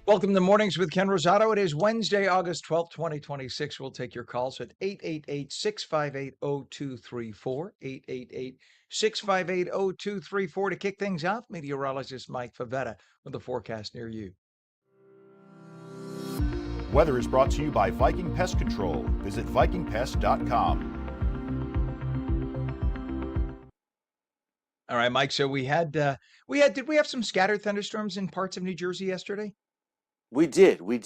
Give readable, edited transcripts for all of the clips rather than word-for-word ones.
Welcome to Mornings with Ken Rosato. It is Wednesday, August 12th, 2026. We'll take your calls at 888-658-0234, 888-658-0234 to kick things off. Meteorologist Mike Favetta with a forecast near you. Weather is brought to you by Viking Pest Control. Visit vikingpest.com. All right, Mike. So did we have some scattered thunderstorms in parts of New Jersey yesterday? We did. We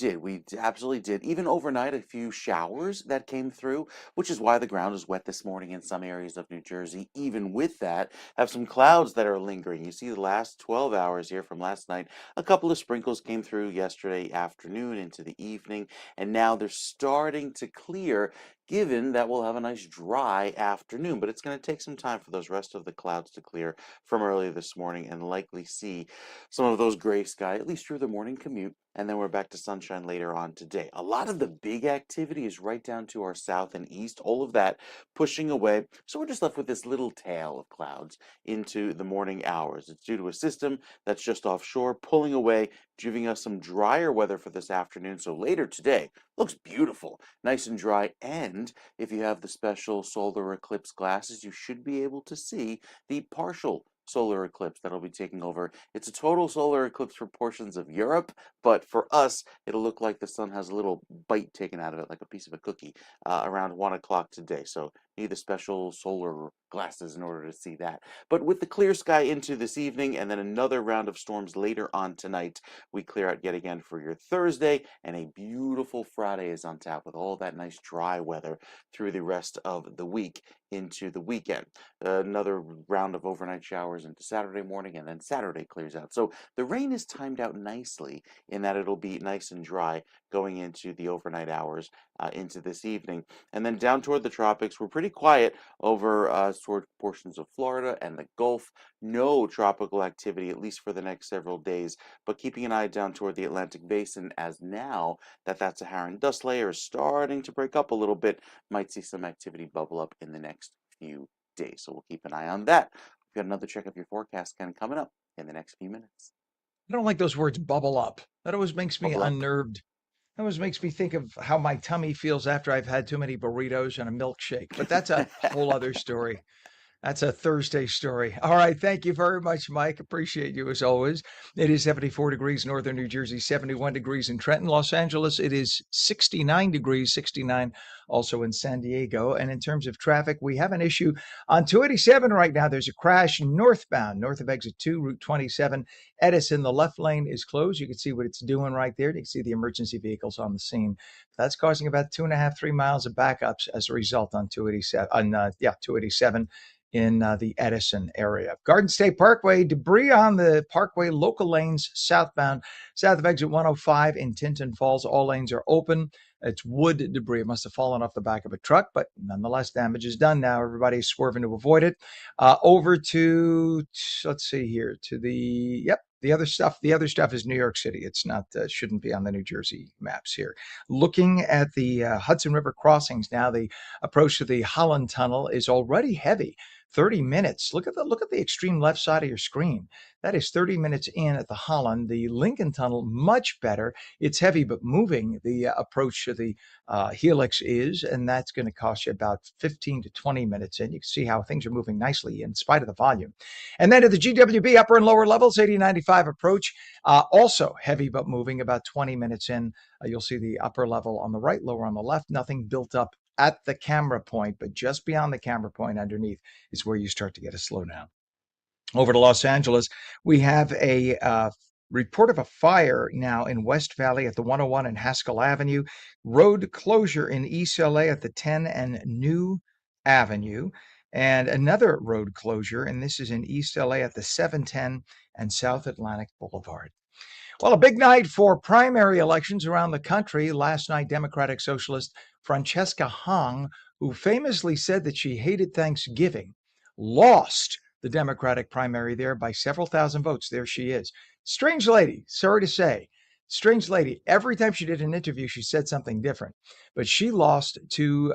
absolutely did. Even overnight, a few showers that came through, which is why the ground is wet this morning in some areas of New Jersey. Even with that, have some clouds that are lingering. You see the last 12 hours here from last night. A couple of sprinkles came through yesterday afternoon into the evening, and now they're starting to clear, given that we'll have a nice dry afternoon. But it's going to take some time for those rest of the clouds to clear from earlier this morning and likely see some of those gray sky, at least through the morning commute. And then we're back to sunshine later on today. A lot of the big activity is right down to our south and east, all of that pushing away. So we're just left with this little tail of clouds into the morning hours. It's due to a system that's just offshore, pulling away, giving us some drier weather for this afternoon. So later today, looks beautiful, nice and dry. And if you have the special solar eclipse glasses, you should be able to see the partial solar eclipse that'll be taking over. It's a total solar eclipse for portions of Europe, but for us, it'll look like the sun has a little bite taken out of it, like a piece of a cookie, around 1 o'clock today. So need the special solar glasses in order to see that. But with the clear sky into this evening and then another round of storms later on tonight, we clear out yet again for your Thursday, and a beautiful Friday is on tap with all that nice dry weather through the rest of the week into the weekend. Another round of overnight showers into Saturday morning, and then Saturday clears out. So the rain is timed out nicely in that it'll be nice and dry going into the overnight hours into this evening. And then down toward the tropics, we're pretty quiet over toward portions of Florida and the Gulf. No tropical activity, at least for the next several days, but keeping an eye down toward the Atlantic Basin, as now that that Saharan dust layer is starting to break up a little bit, might see some activity bubble up in the next few days. So we'll keep an eye on that. We've got another check of your forecast kind of coming up in the next few minutes. I don't like those words bubble up. That always makes me Bubble up. unnerved. That always makes me think of how my tummy feels after I've had too many burritos and a milkshake. But that's a whole other story. That's a Thursday story. All right. Thank you very much, Mike. Appreciate you as always. It is 74 degrees northern New Jersey, 71 degrees in Trenton, Los Angeles. It is 69 degrees, 69 also in San Diego. And in terms of traffic, we have an issue on 287 right now. There's a crash northbound, north of exit 2, Route 27. Edison, the left lane is closed. You can see what it's doing right there. You can see the emergency vehicles on the scene. That's causing about 2.5, 3 miles of backups as a result on 287 in the Edison area. Garden State Parkway, debris on the Parkway local lanes southbound, south of exit 105 in Tinton Falls. All lanes are open. It's wood debris. It must have fallen off the back of a truck, but nonetheless, damage is done now. Everybody's swerving to avoid it. Over to, let's see here, to the other stuff. The other stuff is New York City. It's not, shouldn't be on the New Jersey maps here. Looking at the Hudson River crossings now, the approach to the Holland Tunnel is already heavy. 30 minutes. Look at the extreme left side of your screen. That is 30 minutes in at the Holland. The Lincoln Tunnel, much better. It's heavy but moving. The approach to the Helix is, and that's going to cost you about 15 to 20 minutes in. You can see how things are moving nicely in spite of the volume. And then at the GWB upper and lower levels, 8095 approach, also heavy but moving, about 20 minutes in. You'll see the upper level on the right, lower on the left. Nothing built up at the camera point, but just beyond the camera point underneath is where you start to get a slowdown. Over to Los Angeles, we have a report of a fire now in West Valley at the 101 and Haskell Avenue, road closure in East LA at the 10 and New Avenue, and another road closure, and this is in East LA at the 710 and South Atlantic Boulevard. Well, a big night for primary elections around the country. Last night, Democratic Socialist Francesca Hong, who famously said that she hated Thanksgiving, lost the Democratic primary there by several thousand votes. There she is. Strange lady, sorry to say. Strange lady. Every time she did an interview, she said something different. But she lost to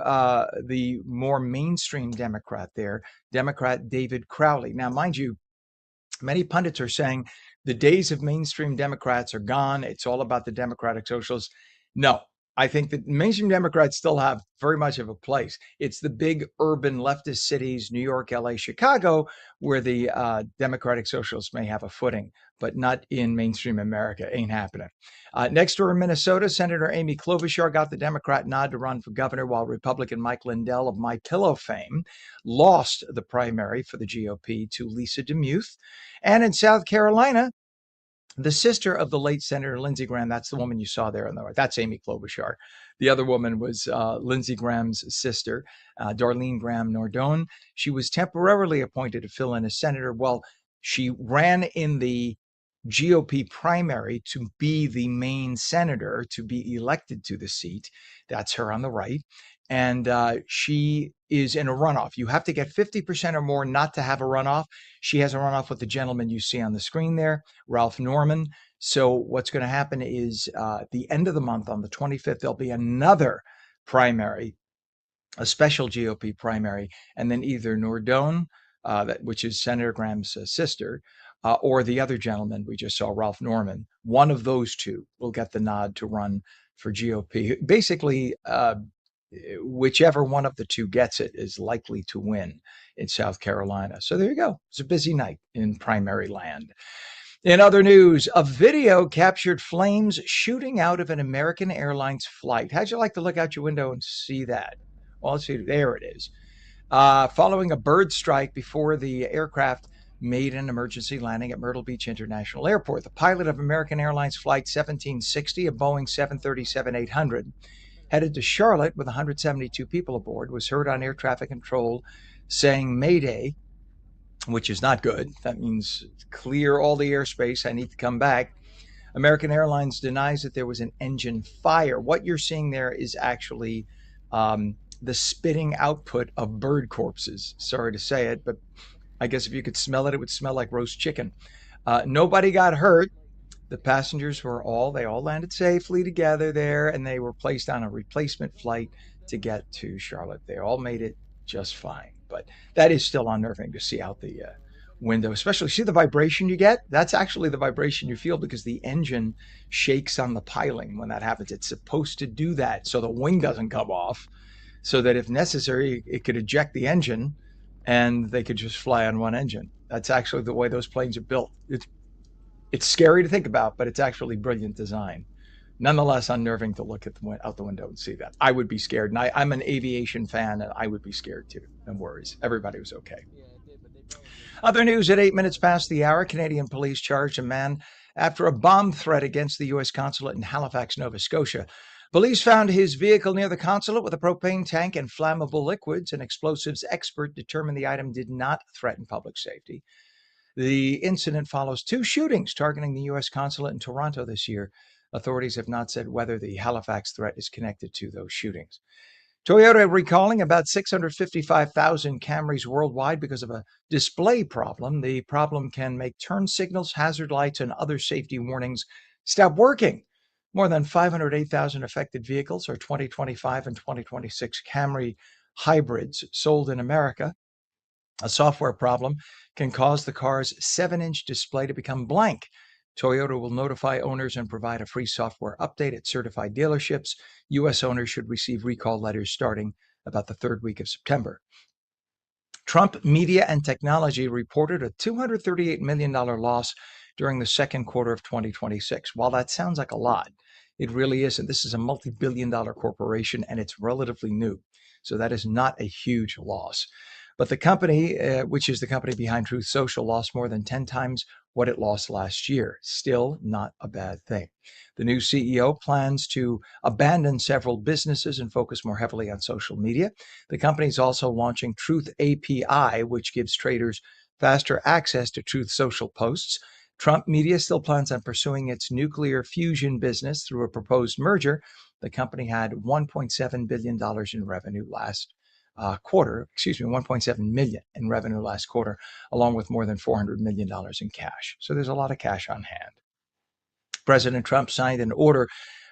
the more mainstream Democrat there, Democrat David Crowley. Now, mind you, Many pundits are saying the days of mainstream Democrats are gone. It's all about the Democratic Socialists. No, I think that mainstream Democrats still have very much of a place. It's the big urban leftist cities, New York, LA, Chicago, where the Democratic Socialists may have a footing, but not in mainstream America. Ain't happening. Next door in Minnesota, Senator Amy Klobuchar got the Democrat nod to run for governor, while Republican Mike Lindell of My Pillow fame lost the primary for the GOP to Lisa DeMuth. And in South Carolina, the sister of the late Senator Lindsey Graham, that's the woman you saw there on the right. That's Amy Klobuchar. The other woman was Lindsey Graham's sister, Darlene Graham Nordone. She was temporarily appointed to fill in as senator. Well, she ran in the GOP primary to be the main senator to be elected to the seat. That's her on the right. And she is in a runoff. You have to get 50% or more not to have a runoff. She has a runoff with the gentleman you see on the screen there, Ralph Norman. So what's going to happen is at the end of the month, on the 25th, there'll be another primary, a special GOP primary, and then either Nordone, which is Senator Graham's sister, or the other gentleman we just saw, Ralph Norman. One of those two will get the nod to run for GOP. Basically, whichever one of the two gets it is likely to win in South Carolina. So there you go. It's a busy night in primary land. In other news, a video captured flames shooting out of an American Airlines flight. How'd you like to look out your window and see that? Well, let's see. There it is. Following a bird strike before the aircraft made an emergency landing at Myrtle Beach International Airport. The pilot of American Airlines Flight 1760, a Boeing 737-800, headed to Charlotte with 172 people aboard, was heard on air traffic control saying Mayday, which is not good. That means clear all the airspace. I need to come back. American Airlines denies that there was an engine fire. What you're seeing there is actually the spitting output of bird corpses. Sorry to say it, but I guess if you could smell it, it would smell like roast chicken. Nobody got hurt. The passengers they all landed safely together there, and they were placed on a replacement flight to get to Charlotte. They all made it just fine. But that is still unnerving to see out the window, especially see the vibration you get. That's actually the vibration you feel because the engine shakes on the piling when that happens. It's supposed to do that so the wing doesn't come off, so that if necessary, it could eject the engine and they could just fly on one engine. That's actually the way those planes are built. It's scary to think about, but it's actually brilliant design. Nonetheless, unnerving to look out the window and see that. I would be scared. And I'm an aviation fan, and I would be scared too. No worries. Everybody was okay. Other news at 8 minutes past the hour, Canadian police charged a man after a bomb threat against the U.S. consulate in Halifax, Nova Scotia. Police found his vehicle near the consulate with a propane tank and flammable liquids. An explosives expert determined the item did not threaten public safety. The incident follows 2 shootings targeting the U.S. consulate in Toronto this year. Authorities have not said whether the Halifax threat is connected to those shootings. Toyota recalling about 655,000 Camrys worldwide because of a display problem. The problem can make turn signals, hazard lights, and other safety warnings stop working. More than 508,000 affected vehicles are 2025 and 2026 Camry hybrids sold in America. A software problem can cause the car's 7-inch display to become blank. Toyota will notify owners and provide a free software update at certified dealerships. U.S. owners should receive recall letters starting about the 3rd week of September. Trump Media and Technology reported a $238 million loss during the second quarter of 2026. While that sounds like a lot, it really isn't. This is a multi-billion-dollar corporation, and it's relatively new. So that is not a huge loss. But the company, which is the company behind Truth Social, lost more than 10 times what it lost last year. Still not a bad thing. The new CEO plans to abandon several businesses and focus more heavily on social media. The company is also launching Truth API, which gives traders faster access to Truth Social posts. Trump Media still plans on pursuing its nuclear fusion business through a proposed merger. The company had $1.7 billion in revenue last quarter, 1.7 million in revenue last quarter, along with more than $400 million in cash. So there's a lot of cash on hand. President Trump signed an order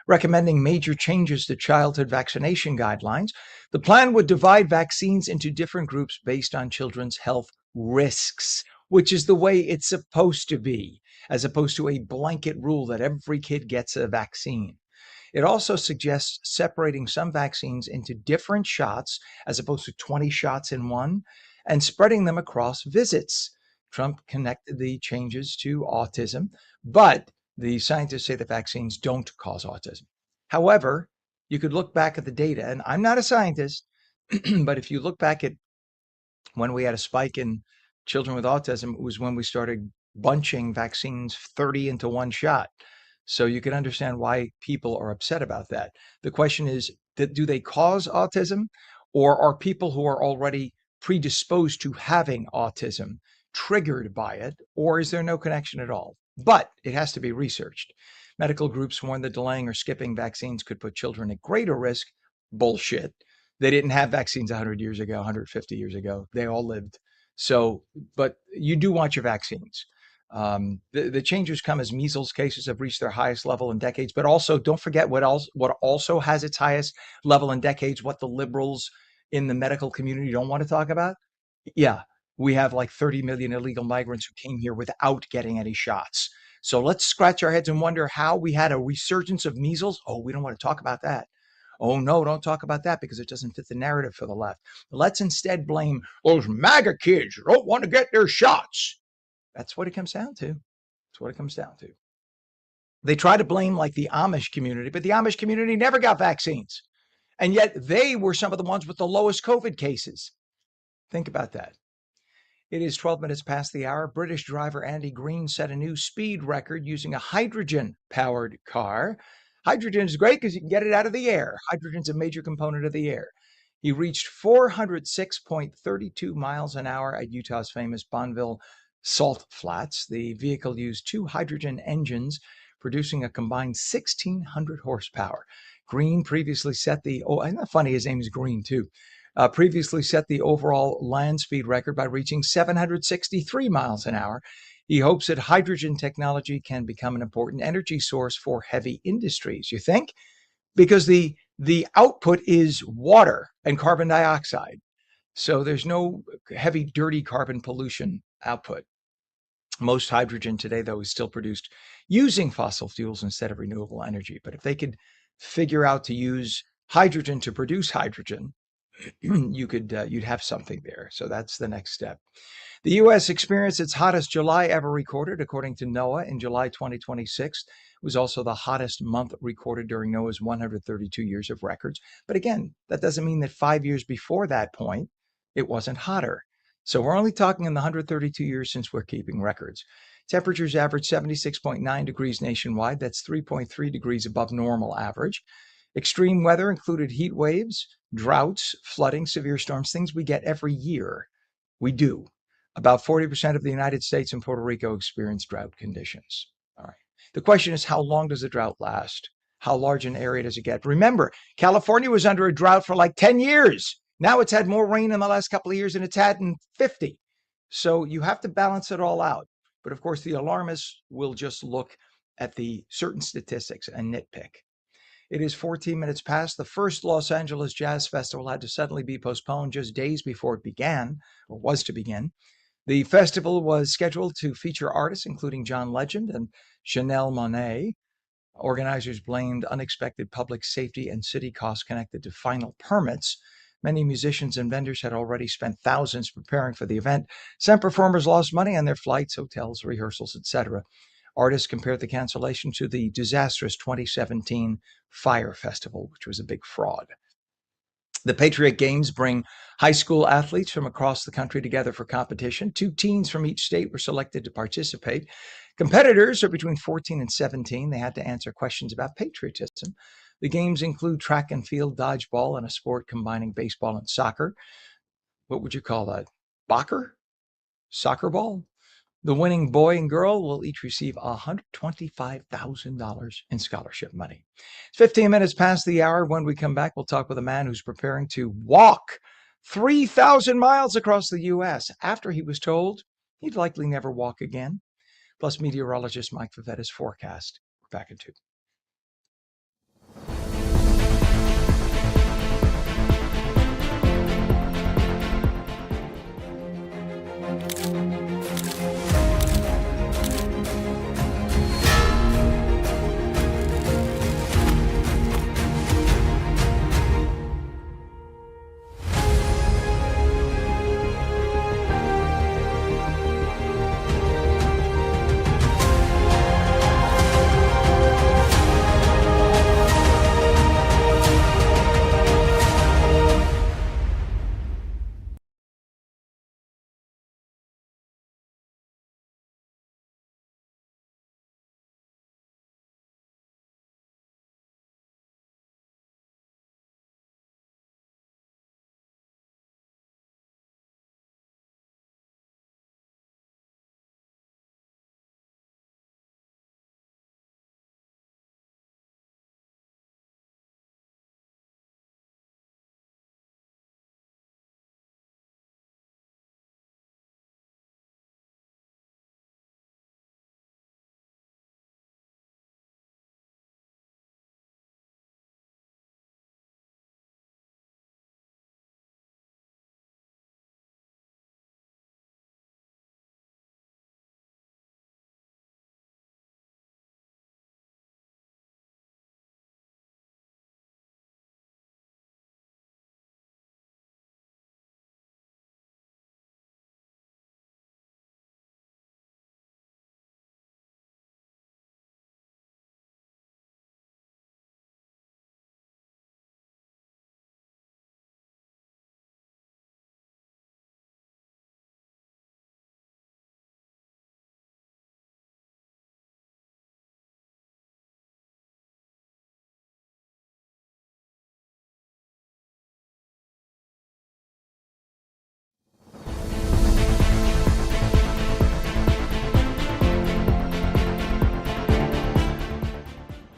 recommending major changes to childhood vaccination guidelines. The plan would divide vaccines into different groups based on children's health risks. which is the way it's supposed to be, as opposed to a blanket rule that every kid gets a vaccine. It also suggests separating some vaccines into different shots as opposed to 20 shots in one and spreading them across visits. Trump connected the changes to autism, but the scientists say that vaccines don't cause autism. However, you could look back at the data, and I'm not a scientist, but if you look back at when we had a spike in children with autism, it was when we started bunching vaccines 30 into one shot. So you can understand why people are upset about that. The question is, do they cause autism, or are people who are already predisposed to having autism triggered by it, or is there no connection at all? But it has to be researched. Medical groups warn that delaying or skipping vaccines could put children at greater risk. Bullshit. They didn't have vaccines 100 years ago, 150 years ago. They all lived. So, but you do want your vaccines. The changes come as measles cases have reached their highest level in decades, but also don't forget what also has its highest level in decades, what the liberals in the medical community don't want to talk about. Yeah, we have like 30 million illegal migrants who came here without getting any shots. So let's scratch our heads and wonder how we had a resurgence of measles. Oh, we don't want to talk about that. Oh, no, don't talk about that because it doesn't fit the narrative for the left. Let's instead blame those MAGA kids who don't want to get their shots. That's what it comes down to. That's what it comes down to. They try to blame like the Amish community, but the Amish community never got vaccines. And yet they were some of the ones with the lowest COVID cases. Think about that. It is 12 minutes past the hour. British driver Andy Green set a new speed record using a hydrogen-powered car. Hydrogen is great because you can get it out of the air. Hydrogen's a major component of the air. He reached 406.32 miles an hour at Utah's famous Bonneville Salt Flats. The vehicle used 2 hydrogen engines, producing a combined 1,600 horsepower. Green previously set the, isn't that funny? His name is Green too. Previously set the overall land speed record by reaching 763 miles an hour. He hopes that hydrogen technology can become an important energy source for heavy industries. You think? Because the output is water and carbon dioxide. So there's no heavy, dirty carbon pollution output. Most hydrogen today, though, is still produced using fossil fuels instead of renewable energy. But if they could figure out to use hydrogen to produce hydrogen, you'd have something there. So that's the next step. The U.S. experienced its hottest July ever recorded, according to NOAA, in July 2026. It was also the hottest month recorded during NOAA's 132 years of records. But again, that doesn't mean that 5 years before that point, it wasn't hotter. So we're only talking in the 132 years since we're keeping records. Temperatures averaged 76.9 degrees nationwide. That's 3.3 degrees above normal average. Extreme weather included heat waves, droughts, flooding, severe storms, things we get every year. We do. About 40% of the United States and Puerto Rico experience drought conditions. All right. The question is, how long does the drought last? How large an area does it get? Remember, California was under a drought for like 10 years. Now it's had more rain in the last couple of years than it's had in 50. So you have to balance it all out. But of course, the alarmists will just look at the certain statistics and nitpick. It is 14 minutes past. The first Los Angeles Jazz Festival had to suddenly be postponed just days before it began, or was to begin. The festival was scheduled to feature artists including John Legend and Chanel Monáe. Organizers blamed unexpected public safety and city costs connected to final permits. Many musicians and vendors had already spent thousands preparing for the event. Some performers lost money on their flights, hotels, rehearsals, etc. Artists compared the cancellation to the disastrous 2017 Fire Festival, which was a big fraud. The Patriot Games bring high school athletes from across the country together for competition. 2 teams from each state were selected to participate. Competitors are between 14 and 17. They had to answer questions about patriotism. The games include track and field, dodgeball, and a sport combining baseball and soccer. What would you call that? Bocker? Soccer ball? The winning boy and girl will each receive $125,000 in scholarship money. It's 15 minutes past the hour. When we come back, we'll talk with a man who's preparing to walk 3,000 miles across the U.S. after he was told he'd likely never walk again. Plus, meteorologist Mike Favetta's forecast. We're back in 2.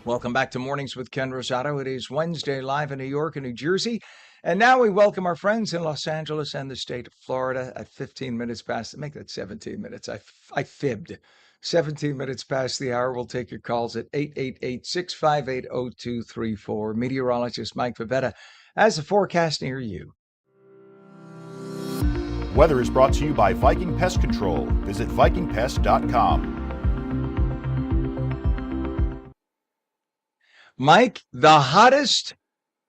Welcome back to Mornings with Ken Rosato. It is Wednesday, live in New York and New Jersey. And now we welcome our friends in Los Angeles and the state of Florida at 15 minutes past. Make that 17 minutes. I fibbed. 17 minutes past the hour. We'll take your calls at 888-658-0234. Meteorologist Mike Favetta has the forecast near you. Weather is brought to you by Viking Pest Control. Visit vikingpest.com. Mike, the hottest,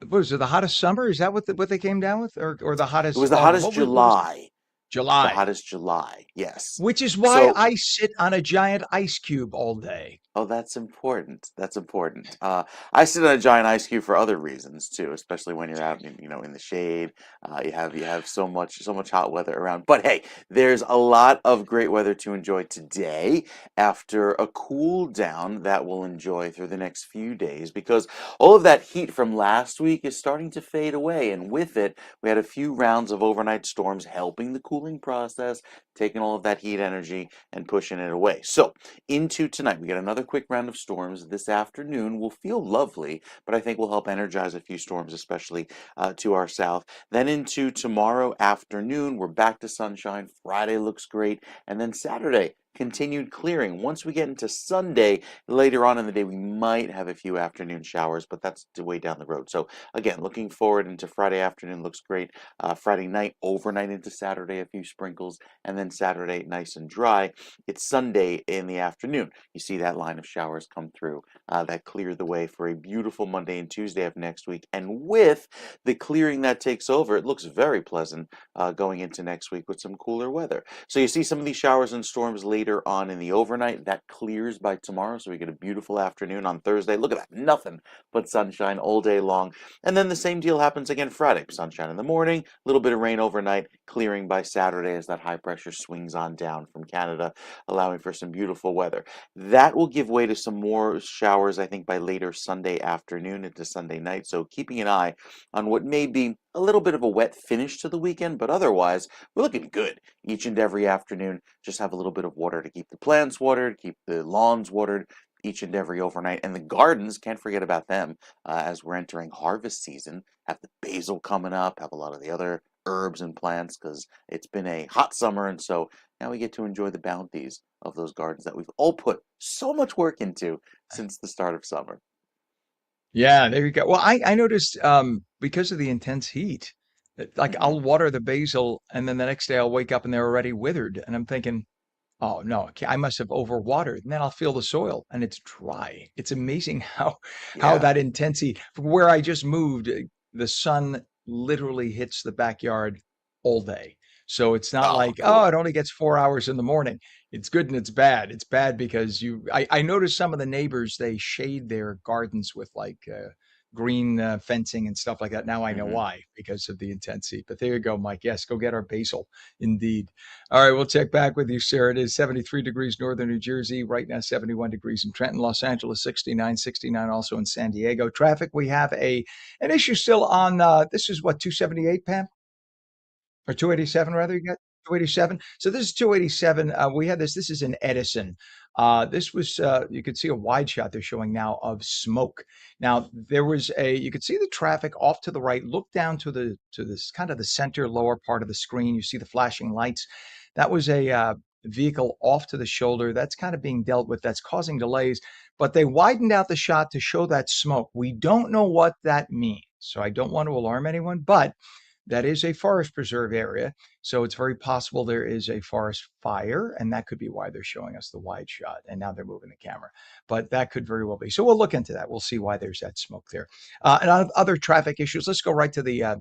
what was it, the hottest summer? Is that what they came down with? Or the It hottest, was the hottest what was July. The July? hottest July, yes. Which is why So, I sit on a giant ice cube all day. oh, that's important. That's important. I sit on a giant ice cube for other reasons too, especially when you're out, in the shade. You have so much hot weather around. But hey, there's a lot of great weather to enjoy today after a cool down that we'll enjoy through the next few days because all of that heat from last week is starting to fade away, and with it, we had a few rounds of overnight storms helping the cooling process, taking all of that heat energy and pushing it away. So into tonight. We got another quick round of storms this afternoon. Will feel lovely, but I think will help energize a few storms, especially to our south. Then into tomorrow afternoon, we're back to sunshine. Friday looks great. And then Saturday, continued clearing. Once we get into Sunday, later on in the day, we might have a few afternoon showers, but that's way down the road. So again, looking forward into Friday afternoon looks great. Friday night, overnight into Saturday, a few sprinkles, and then Saturday, nice and dry. It's Sunday in the afternoon. You see that line of showers come through that clear the way for a beautiful Monday and Tuesday of next week. And with the clearing that takes over, it looks very pleasant going into next week with some cooler weather. So you see some of these showers and storms later on in the overnight. That clears by tomorrow, so we get a beautiful afternoon on Thursday. Look at that, nothing but sunshine all day long. And then the same deal happens again Friday. Sunshine in the morning, a little bit of rain overnight, clearing by Saturday as that high pressure swings on down from Canada, allowing for some beautiful weather. That will give way to some more showers, I think, by later Sunday afternoon into Sunday night. So keeping an eye on what may be a little bit of a wet finish to the weekend, but otherwise, we're looking good each and every afternoon. Just have a little bit of water to keep the plants watered, keep the lawns watered each and every overnight. And the gardens, can't forget about them as we're entering harvest season. Have the basil coming up, have a lot of the other herbs and plants because it's been a hot summer. And so now we get to enjoy the bounties of those gardens that we've all put so much work into since the start of summer. Yeah, there you go. Well, I noticed because of the intense heat, like Hmm. I'll water the basil and then the next day I'll wake up and they're already withered. And I'm thinking, oh no, I must have overwatered. And then I'll feel the soil and it's dry. It's amazing how Yeah. that intense heat, from where I just moved, the sun literally hits the backyard all day. So it's not Oh, like, oh, cool. it only gets 4 hours in the morning. It's good and it's bad. It's bad because I noticed some of the neighbors, they shade their gardens with like green fencing and stuff like that. Now I know Hmm. why, because of the intense heat. But there you go, Mike. Yes, go get our basil. Indeed. All right, we'll check back with you, Sarah. It is 73 degrees northern New Jersey. Right now, 71 degrees in Trenton, Los Angeles, 69, 69 also in San Diego. Traffic, we have an issue still on, this is what, 278, Pam? Or 287 rather, you got 287. So this is 287. We had this is in Edison. This was you could see a wide shot they're showing now of smoke. Now there was you could see the traffic off to the right. Look down to this kind of the center lower part of the screen. You see the flashing lights. That was a vehicle off to the shoulder. That's kind of being dealt with. That's causing delays. But they widened out the shot to show that smoke. We don't know what that means. So I don't want to alarm anyone, but that is a forest preserve area, so it's very possible there is a forest fire, and that could be why they're showing us the wide shot. And now they're moving the camera, but that could very well be. So we'll look into that. We'll see why there's that smoke there. And on other traffic issues, let's go right to the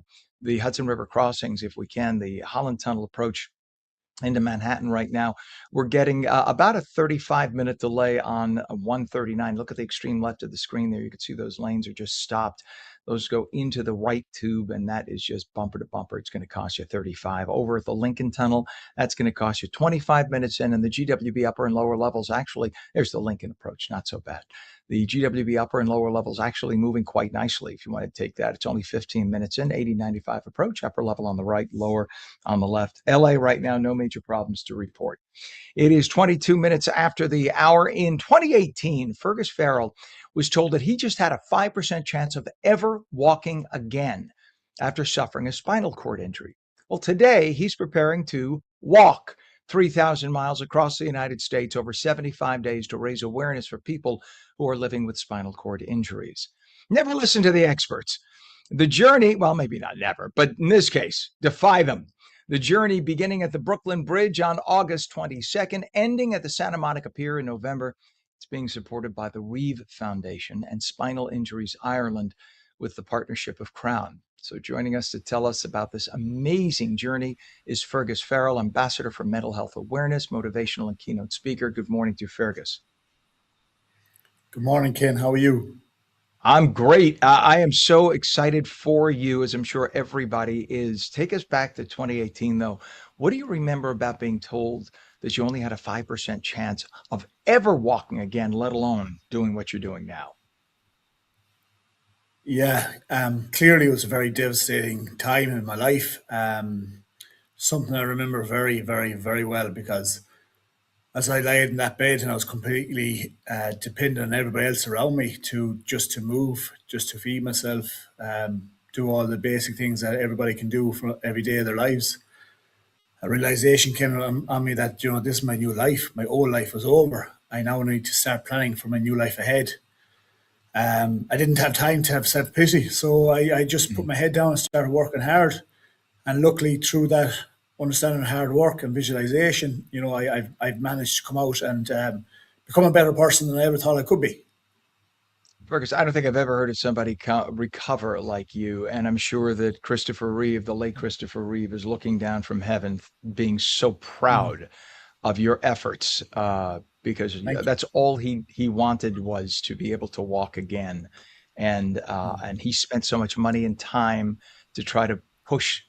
Hudson River crossings if we can. The Holland Tunnel approach into Manhattan right now. We're getting about a 35-minute delay on 139. Look at the extreme left of the screen there. You can see those lanes are just stopped. Those go into the right tube, and that is just bumper to bumper. It's going to cost you 35. Over at the Lincoln Tunnel, that's going to cost you 25 minutes in. And the GWB upper and lower levels, actually, there's the Lincoln approach, not so bad. The GWB upper and lower levels actually moving quite nicely. If you want to take that, it's only 15 minutes in. 8095 approach, upper level on the right, lower on the left. LA right now, no major problems to report. It is 22 minutes after the hour. In 2018, Fergus Farrell was told that he just had a 5% chance of ever walking again after suffering a spinal cord injury. Well, today he's preparing to walk 3,000 miles across the United States over 75 days to raise awareness for people who are living with spinal cord injuries. Never listen to the experts. The journey, well, maybe not never, but in this case, defy them. The journey beginning at the Brooklyn Bridge on August 22nd, ending at the Santa Monica Pier in November. It's being supported by the Reeve Foundation and Spinal Injuries Ireland with the partnership of Crown. So joining us to tell us about this amazing journey is Fergus Farrell, Ambassador for Mental Health Awareness, motivational and keynote speaker. Good morning to you, Fergus. Good morning, Ken. How are you? I'm great. I am so excited for you, as I'm sure everybody is. Take us back to 2018, though. What do you remember about being told that you only had a 5% chance of ever walking again, let alone doing what you're doing now? Yeah, clearly it was a very devastating time in my life. Something I remember very, very, very well because as I laid in that bed and I was completely dependent on everybody else around me to move, just to feed myself, do all the basic things that everybody can do for every day of their lives. A realization came on me that, this is my new life. My old life was over. I now need to start planning for my new life ahead. I didn't have time to have self-pity, so I just put my head down and started working hard. And luckily, through that understanding hard work and visualization, I've managed to come out and become a better person than I ever thought I could be. Fergus, I don't think I've ever heard of somebody recover like you. And I'm sure that Christopher Reeve, the late Christopher Reeve, is looking down from heaven, being so proud of your efforts, because that's all he wanted, was to be able to walk again. And he spent so much money and time to try to push,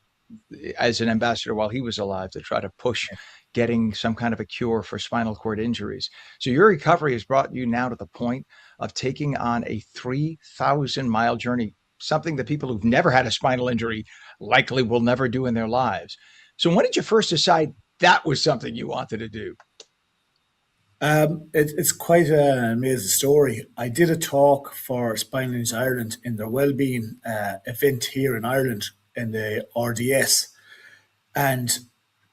as an ambassador while he was alive, to try to push getting some kind of a cure for spinal cord injuries. So your recovery has brought you now to the point of taking on a 3,000-mile journey, something that people who've never had a spinal injury likely will never do in their lives. So when did you first decide that was something you wanted to do? It's quite an amazing story. I did a talk for Spinal Injuries Ireland in their wellbeing event here in Ireland in the RDS, and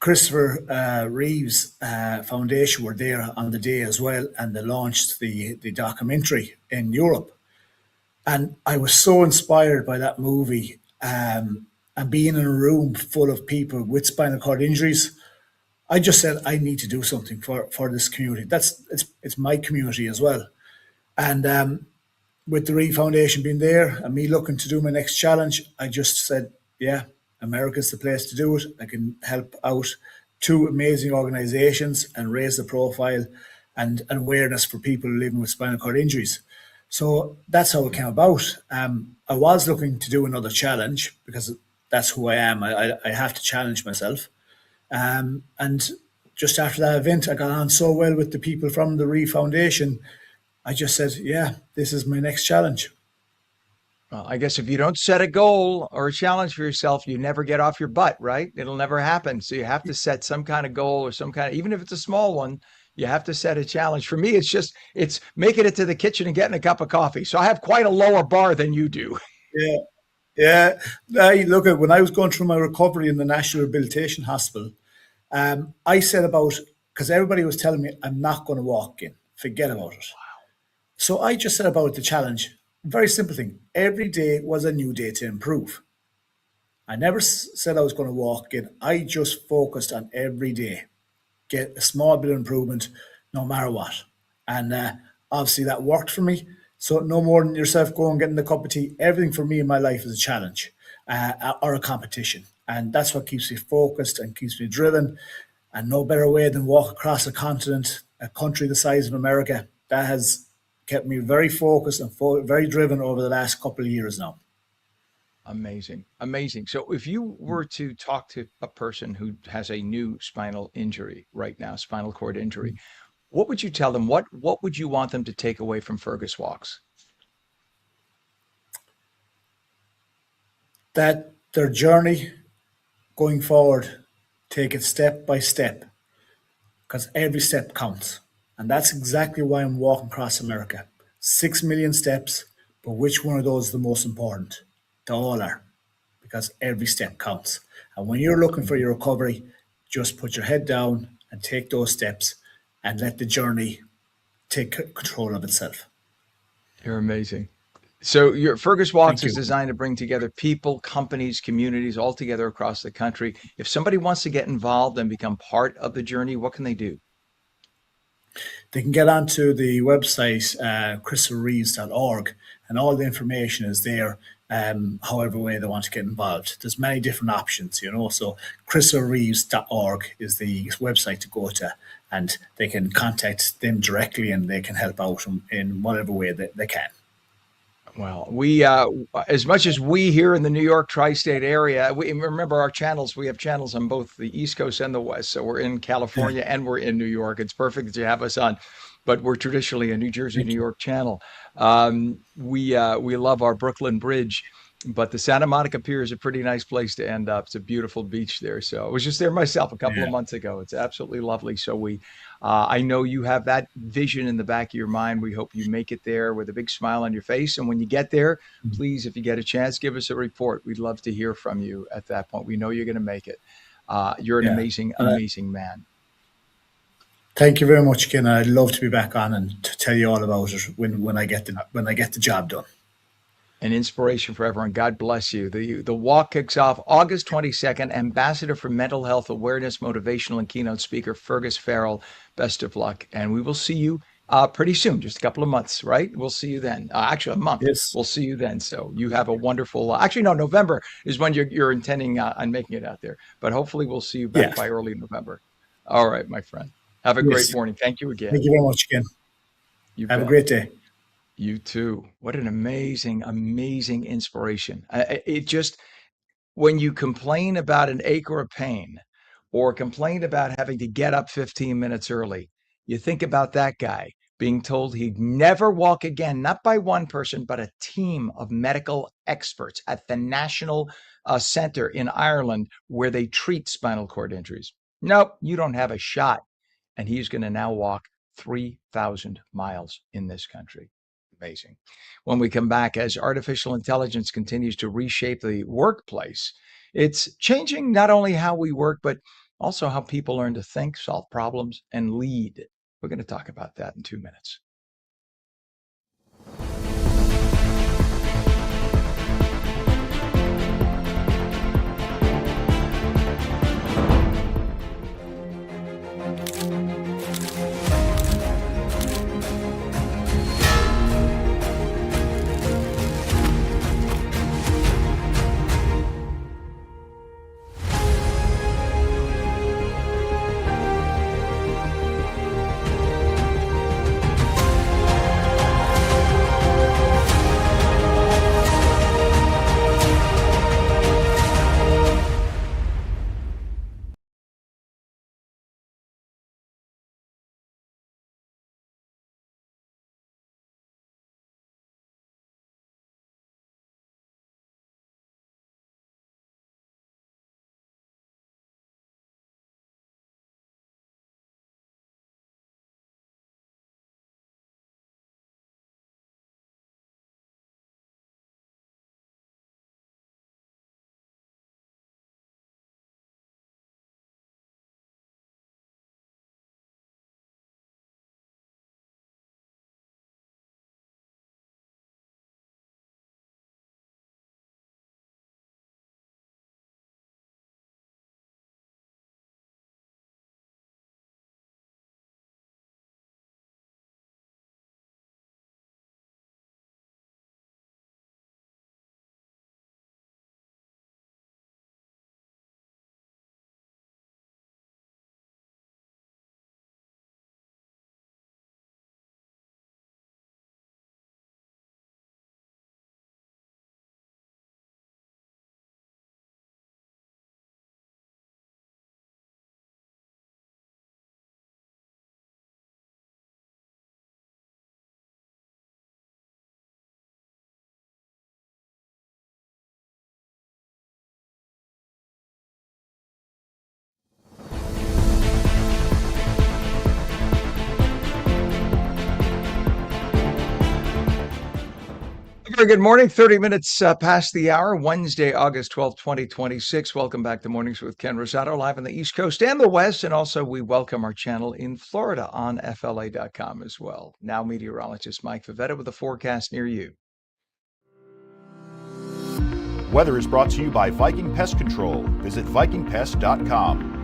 Christopher Reeve's foundation were there on the day as well, and they launched the documentary in Europe. And I was so inspired by that movie, and being in a room full of people with spinal cord injuries. I just said I need to do something for this community. It's my community as well. And with the Reeve Foundation being there and me looking to do my next challenge, I just said, yeah, America's the place to do it. I can help out two amazing organizations and raise the profile and awareness for people living with spinal cord injuries. So that's how it came about. I was looking to do another challenge because that's who I am. I have to challenge myself. And just after that event, I got on so well with the people from the Reeve Foundation. I just said, yeah, this is my next challenge. Well, I guess if you don't set a goal or a challenge for yourself, you never get off your butt, right? It'll never happen. So you have to set some kind of goal or some kind of, even if it's a small one, you have to set a challenge. For me, it's making it to the kitchen and getting a cup of coffee. So I have quite a lower bar than you do. Yeah. Yeah. Look, when I was going through my recovery in the National Rehabilitation Hospital, I said because everybody was telling me I'm not going to walk in, forget about it. So I just said about the challenge. Very simple thing. Every day was a new day to improve. I never said I was going to walk in. I just focused on every day, get a small bit of improvement no matter what. And obviously that worked for me. So no more than yourself going and getting the cup of tea. Everything for me in my life is a challenge or a competition. And that's what keeps me focused and keeps me driven. And no better way than walk across a continent, a country the size of America. That has kept me very focused and very driven over the last couple of years now. Amazing. Amazing. So if you were to talk to a person who has a new spinal injury right now, spinal cord injury, what would you tell them? What would you want them to take away from Fergus Walks? That their journey going forward, take it step by step, because every step counts. And that's exactly why I'm walking across America. 6 million steps, but which one of those is the most important? They all are, because every step counts. And when you're looking for your recovery, just put your head down and take those steps and let the journey take control of itself. You're amazing. So your Fergus Walks Thank is you. designed to bring together people, companies, communities all together across the country. If somebody wants to get involved and become part of the journey, what can they do? They can get onto the website, christopherreeves.org, and all the information is there, however way they want to get involved. There's many different options, so christopherreeves.org is the website to go to, and they can contact them directly and they can help out in whatever way that they can. Well, we, as much as we here in the New York tri-state area, we remember our channels. We have channels on both the East Coast and the West. So we're in California and we're in New York. It's perfect that you have us on, but we're traditionally a New Jersey, New York channel. We love our Brooklyn Bridge, but the Santa Monica Pier is a pretty nice place to end up. It's a beautiful beach there. So I was just there myself a couple of months ago. It's absolutely lovely. So I know you have that vision in the back of your mind. We hope you make it there with a big smile on your face. And when you get there, please, if you get a chance, give us a report. We'd love to hear from you at that point. We know you're going to make it. You're an amazing, amazing man. Thank you very much, Ken. I'd love to be back on and to tell you all about it when I get the job done. An inspiration for everyone. God bless you. The walk kicks off August 22nd. Ambassador for Mental Health Awareness, motivational and keynote speaker, Fergus Farrell. Best of luck. And we will see you pretty soon, just a couple of months, right? We'll see you then. Actually, a month. Yes. We'll see you then. So you have a wonderful, actually, no, November is when you're intending on making it out there. But hopefully we'll see you back by early November. All right, my friend. Have a great morning. Thank you again. Thank you very much, Ken. Have a great day. You too. What an amazing, amazing inspiration. It just, when you complain about an ache or a pain, or complain about having to get up 15 minutes early, you think about that guy being told he'd never walk again, not by one person, but a team of medical experts at the National Center in Ireland where they treat spinal cord injuries. Nope, you don't have a shot. And he's going to now walk 3,000 miles in this country. Amazing. When we come back, as artificial intelligence continues to reshape the workplace, it's changing not only how we work, but also how people learn to think, solve problems, and lead. We're going to talk about that in 2 minutes. Very good morning. 30 minutes past the hour, Wednesday, August 12th, 2026. Welcome back to Mornings with Ken Rosato, live on the East Coast and the West. And also, we welcome our channel in Florida on FLA.com as well. Now, meteorologist Mike Favetta with a forecast near you. Weather is brought to you by Viking Pest Control. Visit vikingpest.com.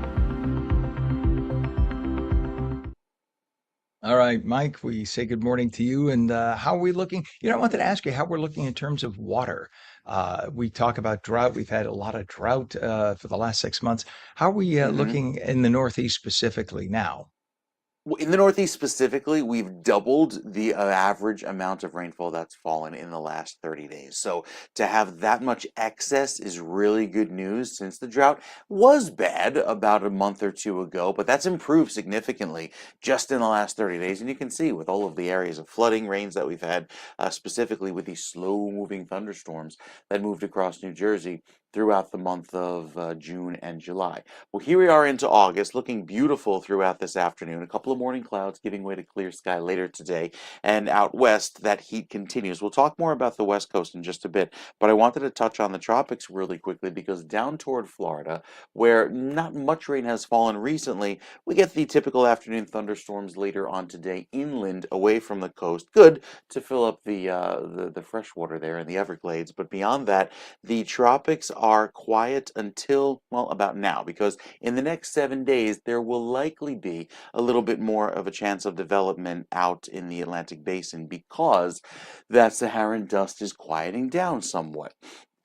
All right, Mike, we say good morning to you. And how are we looking? I wanted to ask you how we're looking in terms of water. We talk about drought. We've had a lot of drought for the last 6 months. How are we Hmm. looking in the Northeast specifically now? In the Northeast specifically, we've doubled the average amount of rainfall that's fallen in the last 30 days. So to have that much excess is really good news since the drought was bad about a month or two ago, but that's improved significantly just in the last 30 days. And you can see with all of the areas of flooding rains that we've had, specifically with these slow moving thunderstorms that moved across New Jersey throughout the month of June and July. Well, here we are into August, looking beautiful throughout this afternoon. A couple of morning clouds giving way to clear sky later today. And out west, that heat continues. We'll talk more about the West Coast in just a bit, but I wanted to touch on the tropics really quickly because down toward Florida, where not much rain has fallen recently, we get the typical afternoon thunderstorms later on today inland away from the coast. Good to fill up the fresh water there in the Everglades. But beyond that, the tropics are quiet until, well, about now, because in the next 7 days, there will likely be a little bit more of a chance of development out in the Atlantic basin because that Saharan dust is quieting down somewhat.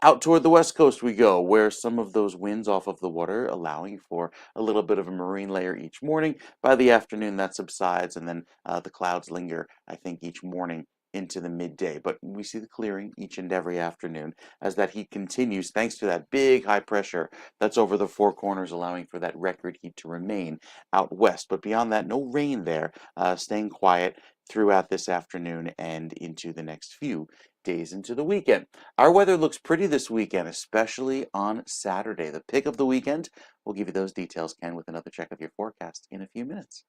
Out toward the west coast we go, where some of those winds off of the water, allowing for a little bit of a marine layer each morning. By the afternoon, that subsides, and then the clouds linger, I think, each morning into the midday. But we see the clearing each and every afternoon as that heat continues, thanks to that big high pressure that's over the four corners, allowing for that record heat to remain out west. But beyond that, no rain there, staying quiet throughout this afternoon and into the next few days into the weekend. Our weather looks pretty this weekend, especially on Saturday, the pick of the weekend. We'll give you those details, Ken, with another check of your forecast in a few minutes.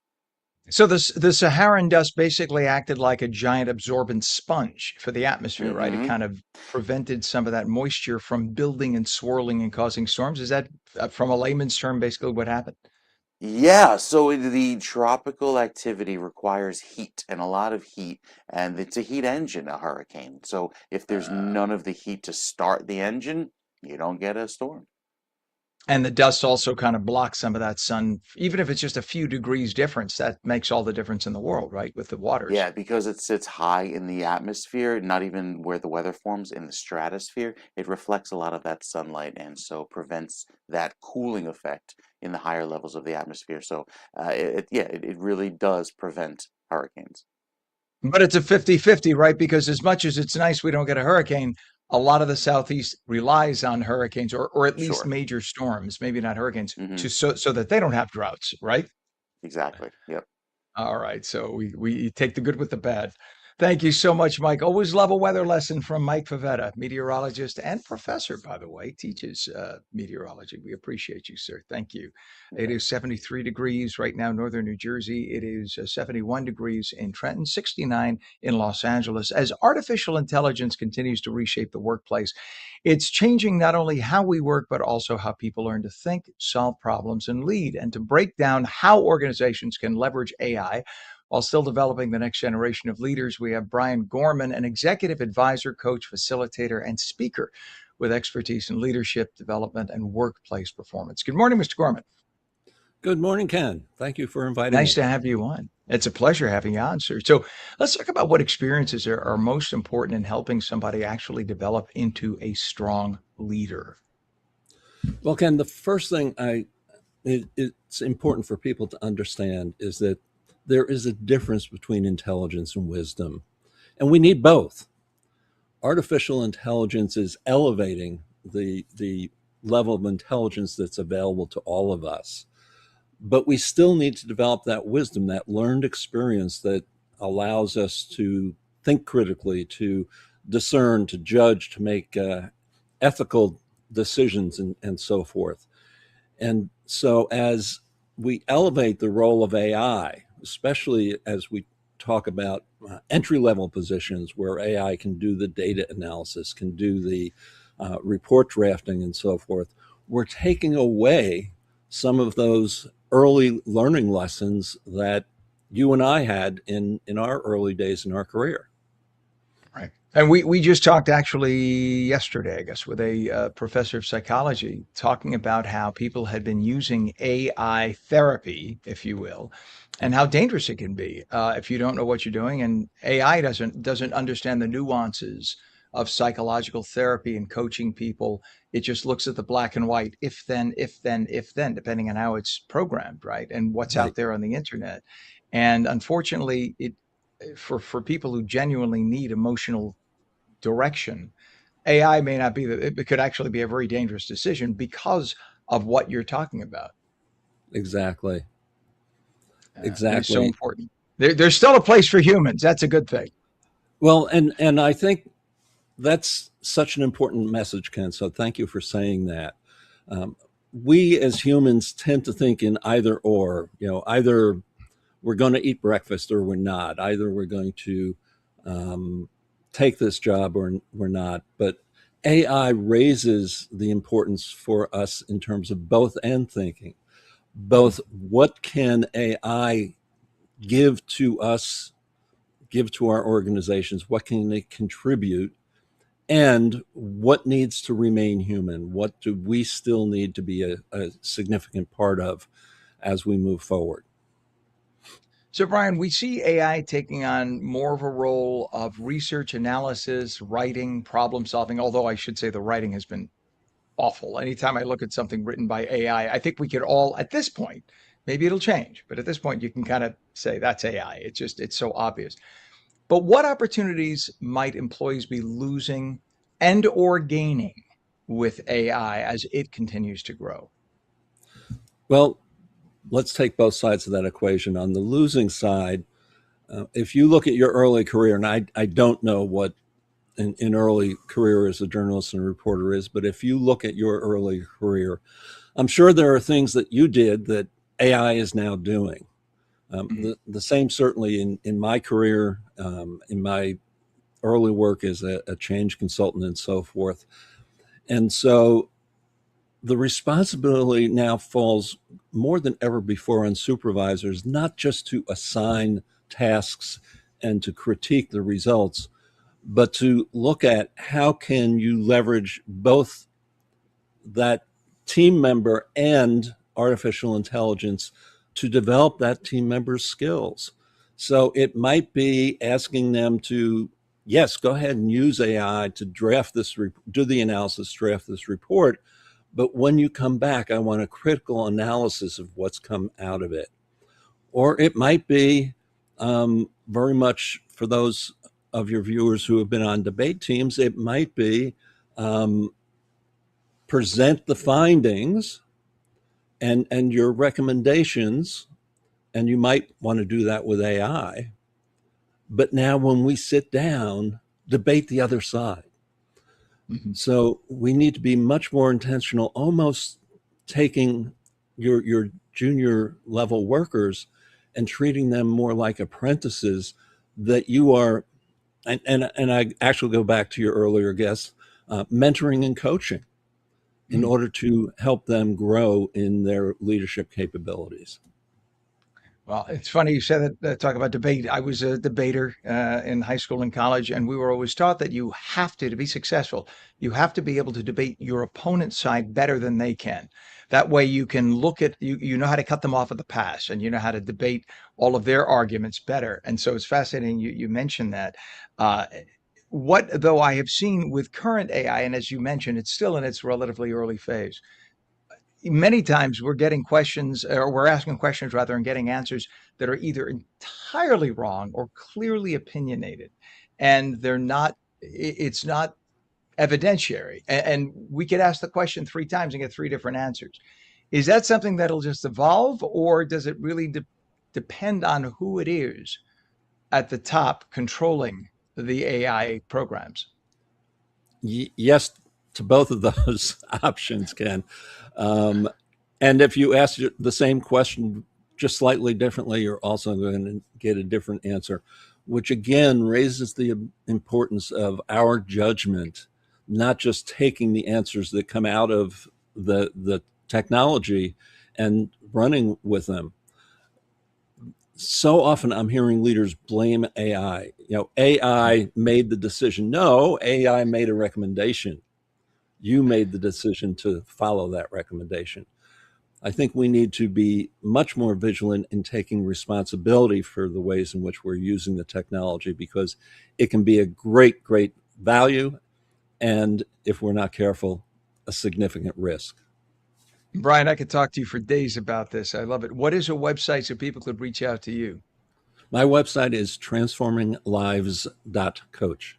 So the Saharan dust basically acted like a giant absorbent sponge for the atmosphere, right? It Hmm. kind of prevented some of that moisture from building and swirling and causing storms. Is that, from a layman's term, basically what happened? Yeah, so the tropical activity requires heat and a lot of heat, and it's a heat engine, a hurricane. So if there's Uh, none of the heat to start the engine, you don't get a storm. and the dust also kind of blocks some of that sun, even if it's just a few degrees difference. That makes all the difference in the world, right? With the waters. Yeah, because it sits high in the atmosphere, not even where the weather forms in the stratosphere, it reflects a lot of that sunlight and so prevents that cooling effect in the higher levels of the atmosphere. So it really does prevent hurricanes. But it's a 50-50, right? Because as much as it's nice we don't get a hurricane, a lot of the Southeast relies on hurricanes or at least Sure. major storms, maybe not hurricanes, Hmm. to so that they don't have droughts, right? Exactly. Yep. All right. So we take the good with the bad. Thank you so much, Mike. Always love a weather lesson from Mike Favetta, meteorologist and professor, by the way, teaches meteorology. We appreciate you, sir. Thank you. It is 73 degrees right now, northern New Jersey. It is 71 degrees in Trenton, 69 in Los Angeles. As artificial intelligence continues to reshape the workplace, it's changing not only how we work, but also how people learn to think, solve problems, and lead. And to break down how organizations can leverage AI while still developing the next generation of leaders, we have Brian Gorman, an executive advisor, coach, facilitator, and speaker with expertise in leadership development and workplace performance. Good morning, Mr. Gorman. Good morning, Ken. Thank you for inviting Nice me. to have you on. It's a pleasure having you on, sir. So let's talk about what experiences are most important in helping somebody actually develop into a strong leader. Well, Ken, the first thing it's important for people to understand is that there is a difference between intelligence and wisdom, and we need both. Artificial intelligence is elevating the level of intelligence that's available to all of us, but we still need to develop that wisdom, that learned experience that allows us to think critically, to discern, to judge, to make ethical decisions, and so forth. And so, as we elevate the role of AI, especially as we talk about entry-level positions where AI can do the data analysis, can do the report drafting and so forth, we're taking away some of those early learning lessons that you and I had in our early days in our career. Right. And we just talked actually yesterday, I guess, with a professor of psychology talking about how people had been using AI therapy, if you will, and how dangerous it can be if you don't know what you're doing. And AI doesn't understand the nuances of psychological therapy and coaching people. It just looks at the black and white, if then, if then, if then, depending on how it's programmed, right? And what's Right. out there on the internet. And unfortunately, it for people who genuinely need emotional direction, AI may not be it could actually be a very dangerous decision because of what you're talking about. Exactly. It is so Exactly. important. There's still a place for humans. That's a good thing. Well, and I think that's such an important message, Ken. So thank you for saying that. Um, we as humans tend to think in either or. Either we're going to eat breakfast or we're not. Either we're going to take this job or we're not. But AI raises the importance for us in terms of both and thinking. Both what can AI give to us, give to our organizations, what can they contribute, and what needs to remain human? What do we still need to be a significant part of as we move forward? So, Brian, we see AI taking on more of a role of research analysis, writing, problem solving, although I should say the writing has been awful. Anytime I look at something written by AI, I think we could all, at this point, maybe it'll change, but at this point, you can kind of say that's AI. It's so obvious. But what opportunities might employees be losing and or gaining with AI as it continues to grow? Well, let's take both sides of that equation. On the losing side, if you look at your early career, and I don't know what an early career as a journalist and a reporter is, but if you look at your early career, I'm sure there are things that you did that AI is now doing. The same certainly in my career, in my early work as a change consultant and so forth. And so the responsibility now falls more than ever before on supervisors, not just to assign tasks and to critique the results, but to look at how can you leverage both that team member and artificial intelligence to develop that team member's skills. So it might be asking them to, yes, go ahead and use AI to draft this, do the analysis, draft this report. But when you come back, I want a critical analysis of what's come out of it. Or it might be very much for those of your viewers who have been on debate teams, it might be present the findings and your recommendations, and you might want to do that with AI. But now when we sit down, debate the other side. Mm-hmm. So we need to be much more intentional, almost taking your junior level workers and treating them more like apprentices that you are, and I actually go back to your earlier guest, mentoring and coaching in order to help them grow in their leadership capabilities. Well, it's funny you said that, talk about debate. I was a debater in high school and college, and we were always taught that you have to be successful, you have to be able to debate your opponent's side better than they can. That way you can look at, you know how to cut them off at the pass, and you know how to debate all of their arguments better. And so it's fascinating you mentioned that. Uh, what, though, I have seen with current AI, and as you mentioned, it's still in its relatively early phase, many times we're getting questions, or we're asking questions rather and getting answers that are either entirely wrong or clearly opinionated, and they're not, it's not evidentiary. And we could ask the question three times and get three different answers. Is that something that'll just evolve, or does it really depend on who it is at the top controlling the AI programs? Yes to both of those options, Ken. Um, and if you ask the same question just slightly differently, you're also going to get a different answer, which again raises the importance of our judgment, not just taking the answers that come out of the technology and running with them. So often I'm hearing leaders blame AI. AI made the decision. No, AI made a recommendation. You made the decision to follow that recommendation. I think we need to be much more vigilant in taking responsibility for the ways in which we're using the technology, because it can be a great, great value, and if we're not careful, a significant risk. Brian, I could talk to you for days about this. I love it. What is a website so people could reach out to you? My website is transforminglives.coach.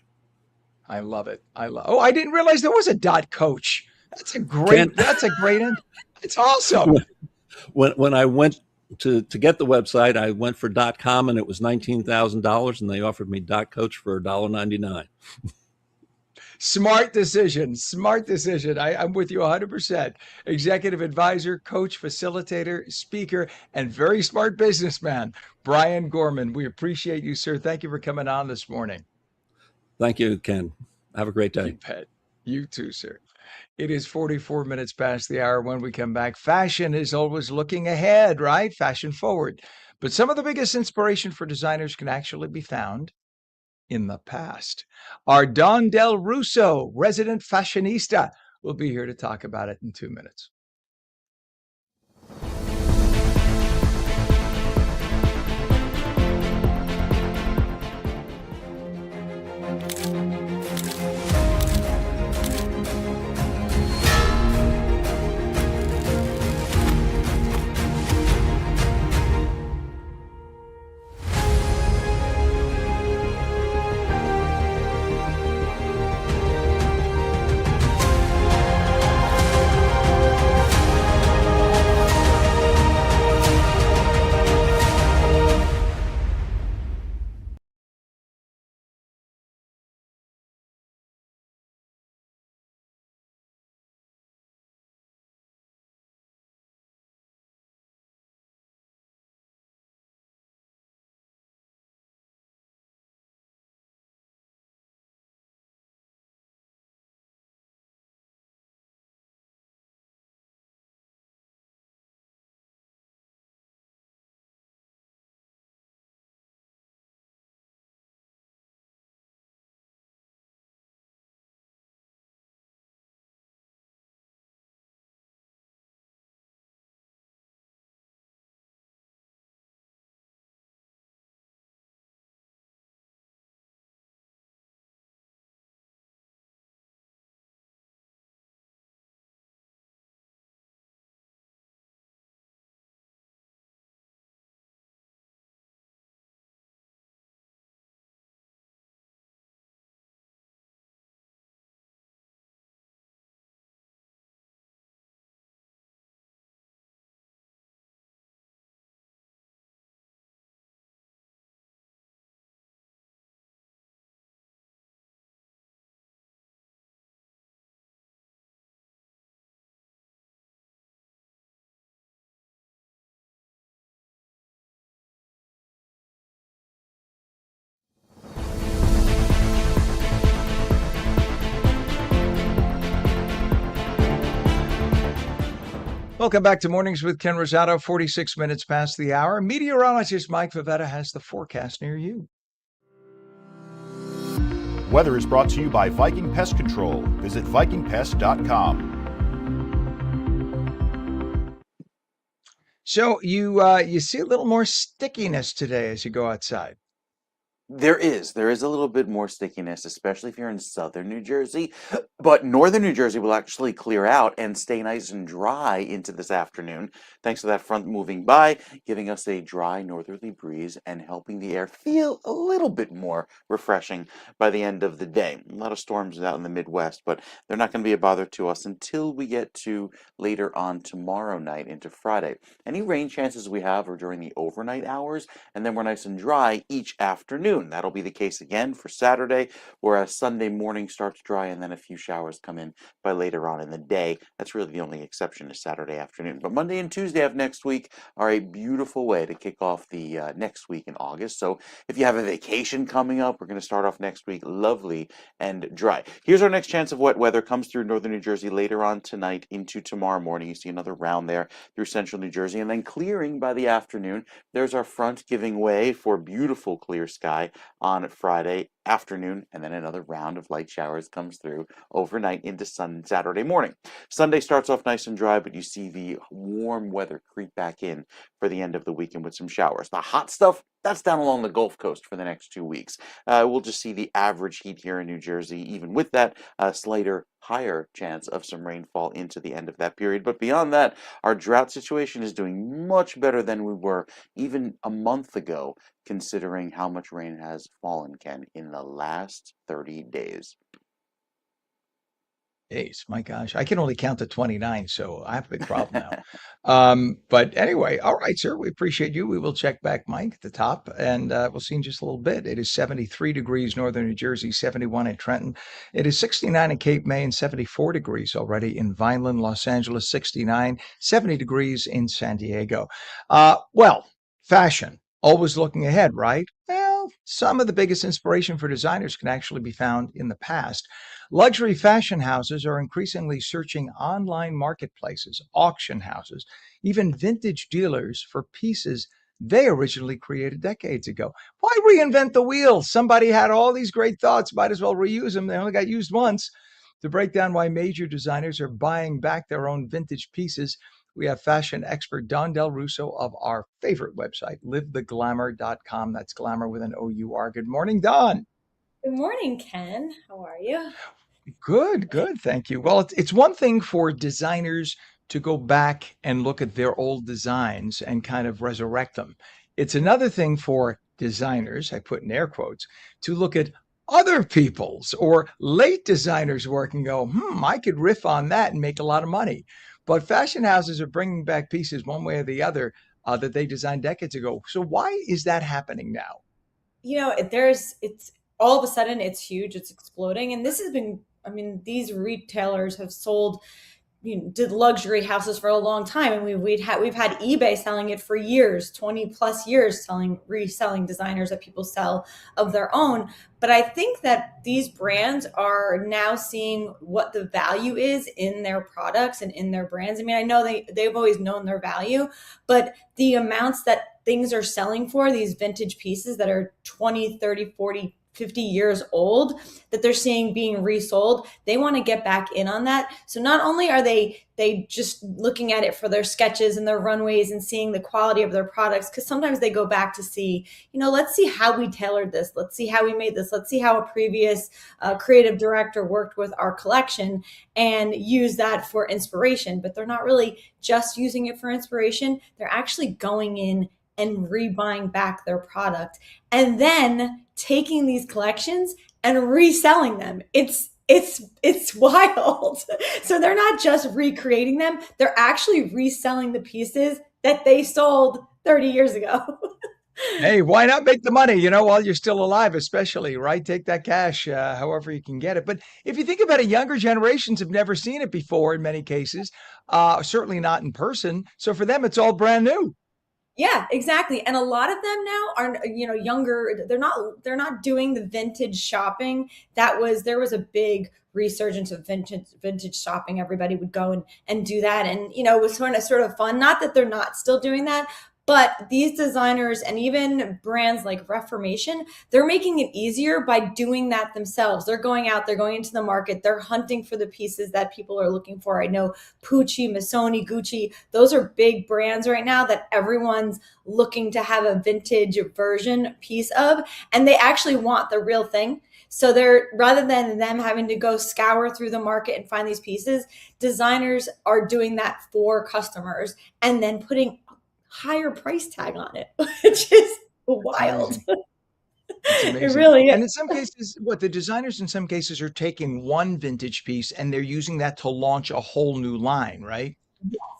I love it. Oh, I didn't realize there was a dot coach. That's a Ken, great, it's awesome. when I went to get the website, I went for .com and it was $19,000, and they offered me .coach for $1.99. Smart decision. Smart decision. I'm with you 100%. Executive advisor, coach, facilitator, speaker, and very smart businessman, Brian Gorman. We appreciate you, sir. Thank you for coming on this morning. Thank you, Ken. Have a great day. You bet. You too, sir. It is 44 minutes past the hour. When we come back, fashion is always looking ahead, right? Fashion forward. But some of the biggest inspiration for designers can actually be found in the past. Our Don Del Russo, resident fashionista, will be here to talk about it in 2 minutes. Welcome back to Mornings with Ken Rosato, 46 minutes past the hour. Meteorologist Mike Favetta has the forecast near you. Weather is brought to you by Viking Pest Control. Visit vikingpest.com. So you see a little more stickiness today as you go outside. There is a little bit more stickiness, especially if you're in southern New Jersey, but northern New Jersey will actually clear out and stay nice and dry into this afternoon, thanks to that front moving by, giving us a dry northerly breeze and helping the air feel a little bit more refreshing by the end of the day. A lot of storms out in the Midwest, but they're not going to be a bother to us until we get to later on tomorrow night into Friday. Any rain chances we have are during the overnight hours, and then we're nice and dry each afternoon afternoon. That'll be the case again for Saturday, whereas Sunday morning starts dry and then a few showers come in by later on in the day. That's really the only exception is Saturday afternoon. But Monday and Tuesday of next week are a beautiful way to kick off the next week in August. So if you have a vacation coming up, we're going to start off next week lovely and dry. Here's our next chance of wet weather. Comes through northern New Jersey later on tonight into tomorrow morning. You see another round there through central New Jersey, and then clearing by the afternoon. There's our front giving way for beautiful clear sky on Friday afternoon, and then another round of light showers comes through overnight into Saturday morning. Sunday starts off nice and dry, but you see the warm weather creep back in for the end of the weekend with some showers. The hot stuff, that's down along the Gulf Coast for the next 2 weeks. We'll just see the average heat here in New Jersey. Even with that, a slighter, higher chance of some rainfall into the end of that period. But beyond that, our drought situation is doing much better than we were even a month ago, considering how much rain has fallen, Ken, in the last 30 days. Days, my gosh, I can only count to 29, so I have a big problem now. But anyway, all right, sir, we appreciate you. We will check back, Mike, at the top, and we'll see in just a little bit. It is 73 degrees northern New Jersey, 71 in Trenton. It is 69 in Cape May and 74 degrees already in Vineland, Los Angeles, 69, 70 degrees in San Diego. Well, fashion, always looking ahead, right? Well, some of the biggest inspiration for designers can actually be found in the past. Luxury fashion houses are increasingly searching online marketplaces, auction houses, even vintage dealers for pieces they originally created decades ago. Why reinvent the wheel? Somebody had all these great thoughts, might as well reuse them. They only got used once. To break down why major designers are buying back their own vintage pieces, we have fashion expert Don Del Russo of our favorite website, livetheglamour.com. That's glamour with an O-U-R. Good morning, Don. Good morning, Ken. How are you? Good, good. Thank you. Well, it's one thing for designers to go back and look at their old designs and kind of resurrect them. It's another thing for designers, I put in air quotes, to look at other people's or late designers' work and go, I could riff on that and make a lot of money. But fashion houses are bringing back pieces one way or the other that they designed decades ago. So why is that happening now? It's all of a sudden it's huge, it's exploding. And this has been, these retailers have sold, did luxury houses for a long time. And we've had eBay selling it for years, 20 plus years, reselling designers that people sell of their own. But I think that these brands are now seeing what the value is in their products and in their brands. I know they've always known their value, but the amounts that things are selling for, these vintage pieces that are 20, 30, 40, 50 years old, that they're seeing being resold, they want to get back in on that. So not only are they just looking at it for their sketches and their runways and seeing the quality of their products, because sometimes they go back to see, let's see how we tailored this. Let's see how we made this. Let's see how a previous creative director worked with our collection and use that for inspiration. But they're not really just using it for inspiration. They're actually going in and rebuying back their product and then taking these collections and reselling them. It's wild. So they're not just recreating them, they're actually reselling the pieces that they sold 30 years ago. Hey, why not make the money, while you're still alive, especially, right? Take that cash, however you can get it. But if you think about it, younger generations have never seen it before in many cases, certainly not in person. So for them, it's all brand new. Yeah, exactly. And a lot of them now are, younger. They're not doing the vintage shopping. There was a big resurgence of vintage shopping. Everybody would go and do that. And, it was sort of fun. Not that they're not still doing that, but these designers and even brands like Reformation, they're making it easier by doing that themselves. They're going out, they're going into the market, they're hunting for the pieces that people are looking for. I know Pucci, Missoni, Gucci, those are big brands right now that everyone's looking to have a vintage version piece of, and they actually want the real thing. So rather than them having to go scour through the market and find these pieces, designers are doing that for customers and then putting higher price tag on it, which is wild. It's amazing. It really is. And in some cases, the designers in some cases are taking one vintage piece and they're using that to launch a whole new line, right?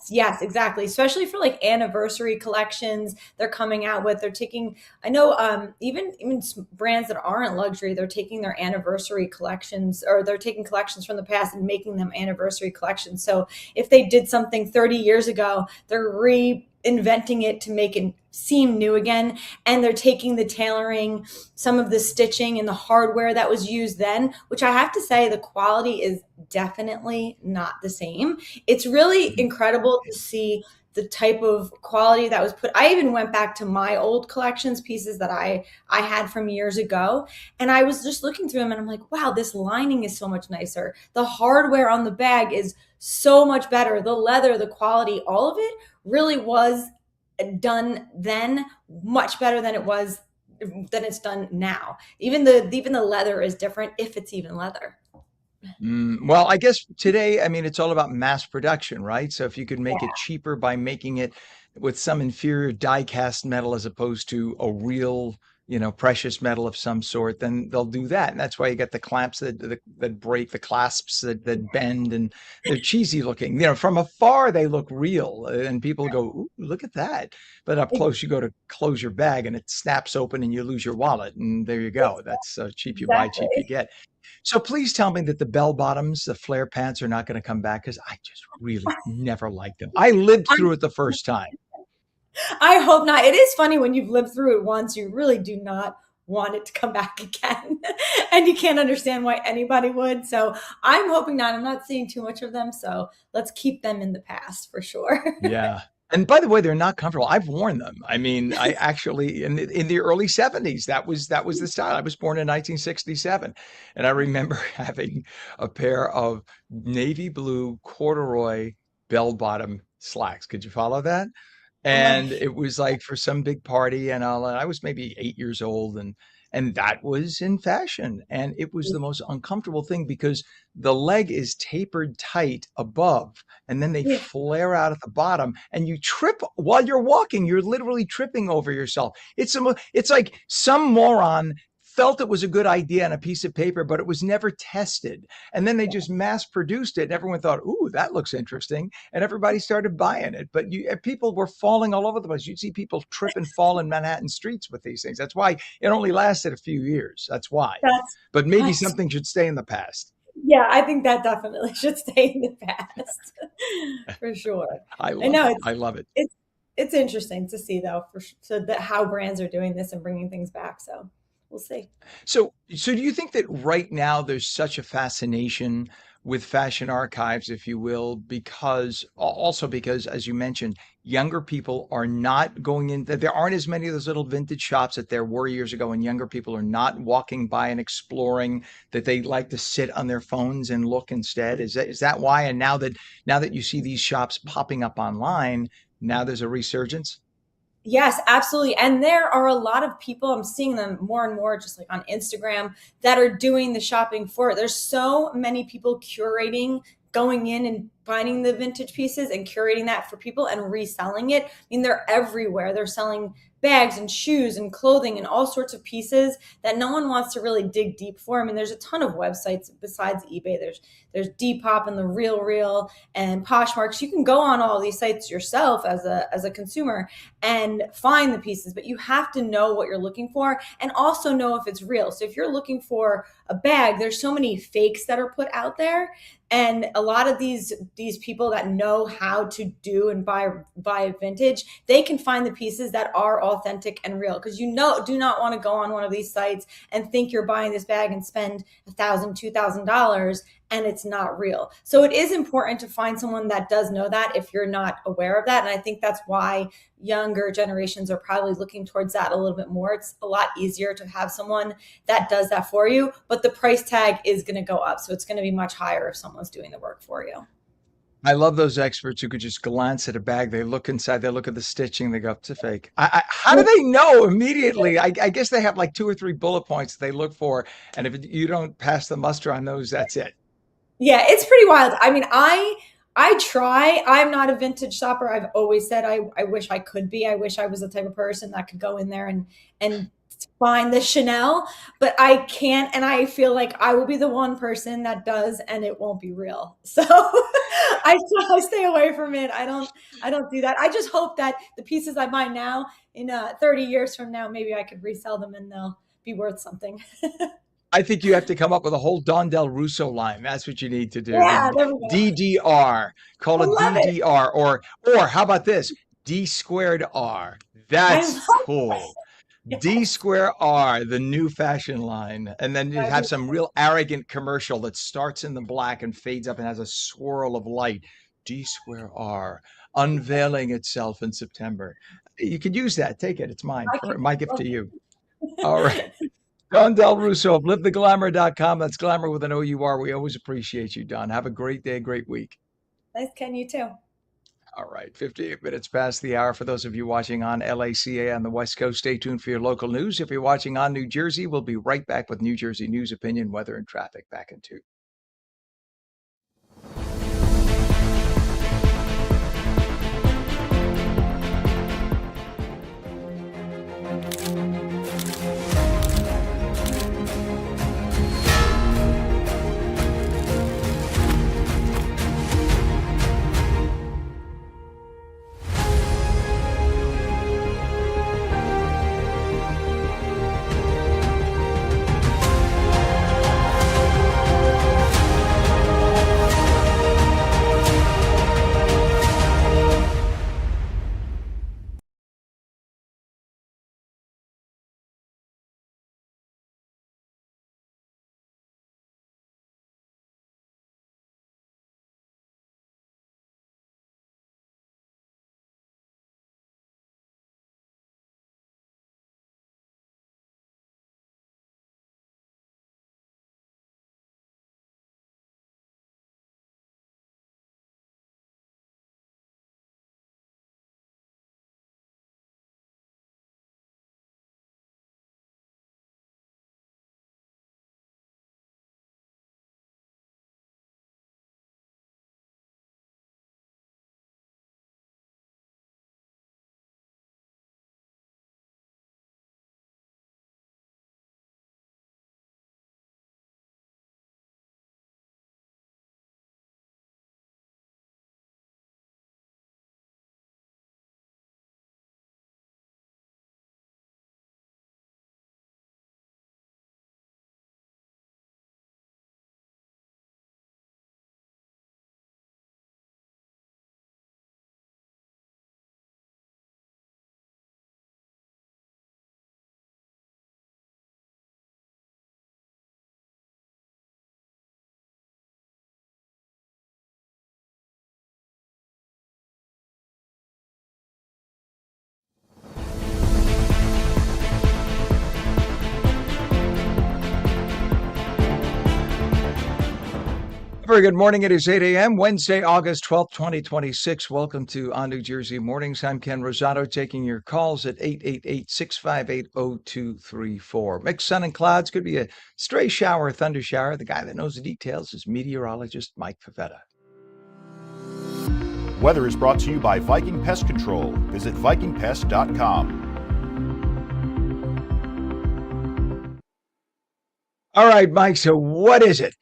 Yes, exactly. Especially for like anniversary collections, they're coming out with. They're taking. I know, even brands that aren't luxury, they're taking their anniversary collections, or they're taking collections from the past and making them anniversary collections. So if they did something 30 years ago, they're reinventing it to make it seem new again, and they're taking the tailoring, some of the stitching and the hardware that was used then, which I have to say the quality is definitely not the same. It's really incredible to see the type of quality that was put. I even went back to my old collections, pieces that I had from years ago, and I was just looking through them and I'm like, wow, this lining is so much nicer. The hardware on the bag is so much better. The leather, the quality, all of it really was done then much better than it's done now. Even the leather is different, if it's even leather. Well, I guess today, I mean, it's all about mass production, right? So if you could make it cheaper by making it with some inferior die cast metal as opposed to a real, precious metal of some sort, then they'll do that. And that's why you get the clamps that break, the clasps that bend, and they're cheesy looking. From afar, they look real, and people go, "Ooh, look at that." But up close, you go to close your bag and it snaps open and you lose your wallet. And there you go. That's cheap you buy, cheap you Exactly. get. So please tell me that the bell bottoms, the flare pants are not going to come back, because I just really never liked them. I lived through it the first time. I hope not. It is funny when you've lived through it once, you really do not want it to come back again. And you can't understand why anybody would. So I'm hoping not. I'm not seeing too much of them. So let's keep them in the past for sure. Yeah. And by the way, they're not comfortable. I've worn them. I mean, I actually in the early 70s, that was the style. I was born in 1967, and I remember having a pair of navy blue corduroy bell-bottom slacks. Could you follow that? Oh my. And it was like for some big party, and I was maybe 8 years old, and that was in fashion, and it was the most uncomfortable thing because the leg is tapered tight above, and then they Yeah. flare out at the bottom, and you trip while you're walking. You're literally tripping over yourself. It's like some moron felt it was a good idea on a piece of paper, but it was never tested. And then they just mass produced it, and everyone thought, "Ooh, that looks interesting," and everybody started buying it. But people were falling all over the place. You'd see people trip and fall in Manhattan streets with these things. That's why it only lasted a few years. That's why. That's But maybe that's something should stay in the past. yeah, I think that definitely should stay in the past for sure. I I love know it. it's I love it. it's it's interesting to see though, so that how brands are doing this and bringing things back. So we'll see. So do you think that right now there's such a fascination with fashion archives, if you will, because, as you mentioned, younger people are not going in, that there aren't as many of those little vintage shops that there were years ago, and younger people are not walking by and exploring, that they like to sit on their phones and look instead? Is that why? And now that you see these shops popping up online, now there's a resurgence? Yes, absolutely. And there are a lot of people, I'm seeing them more and more just like on Instagram, that are doing the shopping for it. There's so many people curating, going in and finding the vintage pieces and curating that for people and reselling it. I mean, they're everywhere. They're selling bags and shoes and clothing and all sorts of pieces that no one wants to really dig deep for. I mean, there's a ton of websites besides eBay. There's Depop and the Real Real and Poshmark. You can go on all these sites yourself as a consumer and find the pieces, but you have to know what you're looking for and also know if it's real. So if you're looking for a bag, there's so many fakes that are put out there, and a lot of these people that know how to do and buy vintage, they can find the pieces that are authentic and real, because do not want to go on one of these sites and think you're buying this bag and spend $1,000, $2,000 and it's not real. So it is important to find someone that does know that if you're not aware of that. And I think that's why younger generations are probably looking towards that a little bit more. It's a lot easier to have someone that does that for you, but the price tag is going to go up. So it's going to be much higher if someone's doing the work for you. I love those experts who could just glance at a bag. They look inside, they look at the stitching, they go, "It's a fake." How do they know immediately? I guess they have like 2 or 3 bullet points that they look for. And if you don't pass the muster on those, that's it. Yeah, it's pretty wild. I mean, I try. I'm not a vintage shopper. I've always said I wish I could be. I wish I was the type of person that could go in there and it's fine, the Chanel, but I can't, and I feel like I will be the one person that does, and it won't be real. So I stay away from it. I don't do that. I just hope that the pieces I buy now, in 30 years from now, maybe I could resell them and they'll be worth something. I think you have to come up with a whole Don Del Russo line. That's what you need to do. Yeah, The there we go. DDR. Call I it love it. DDR. Or how about this? D squared R. I That's love cool. it. D square R, the new fashion line. And then you have some real arrogant commercial that starts in the black and fades up and has a swirl of light. D square R, unveiling itself in September. You could use that. Take it. It's mine. I For can my gift love to you. All right. it. Don Del Russo of livetheglamour.com. That's glamour with an O-U-R. We always appreciate you, Don. Have a great day, great week. Nice, Ken, you too. All right, 58 minutes past the hour. For those of you watching on LACA on the West Coast, stay tuned for your local news. If you're watching on New Jersey, we'll be right back with New Jersey news, opinion, weather, and traffic. Back in 2. Very good morning. It is 8 a.m., Wednesday, August 12th, 2026. Welcome to On New Jersey Mornings. I'm Ken Rosato, taking your calls at 888-658-0234. Mixed sun and clouds. Could be a stray shower, thunder shower. The guy that knows the details is meteorologist Mike Favetta. Weather is brought to you by Viking Pest Control. Visit vikingpest.com. All right, Mike. So what is it?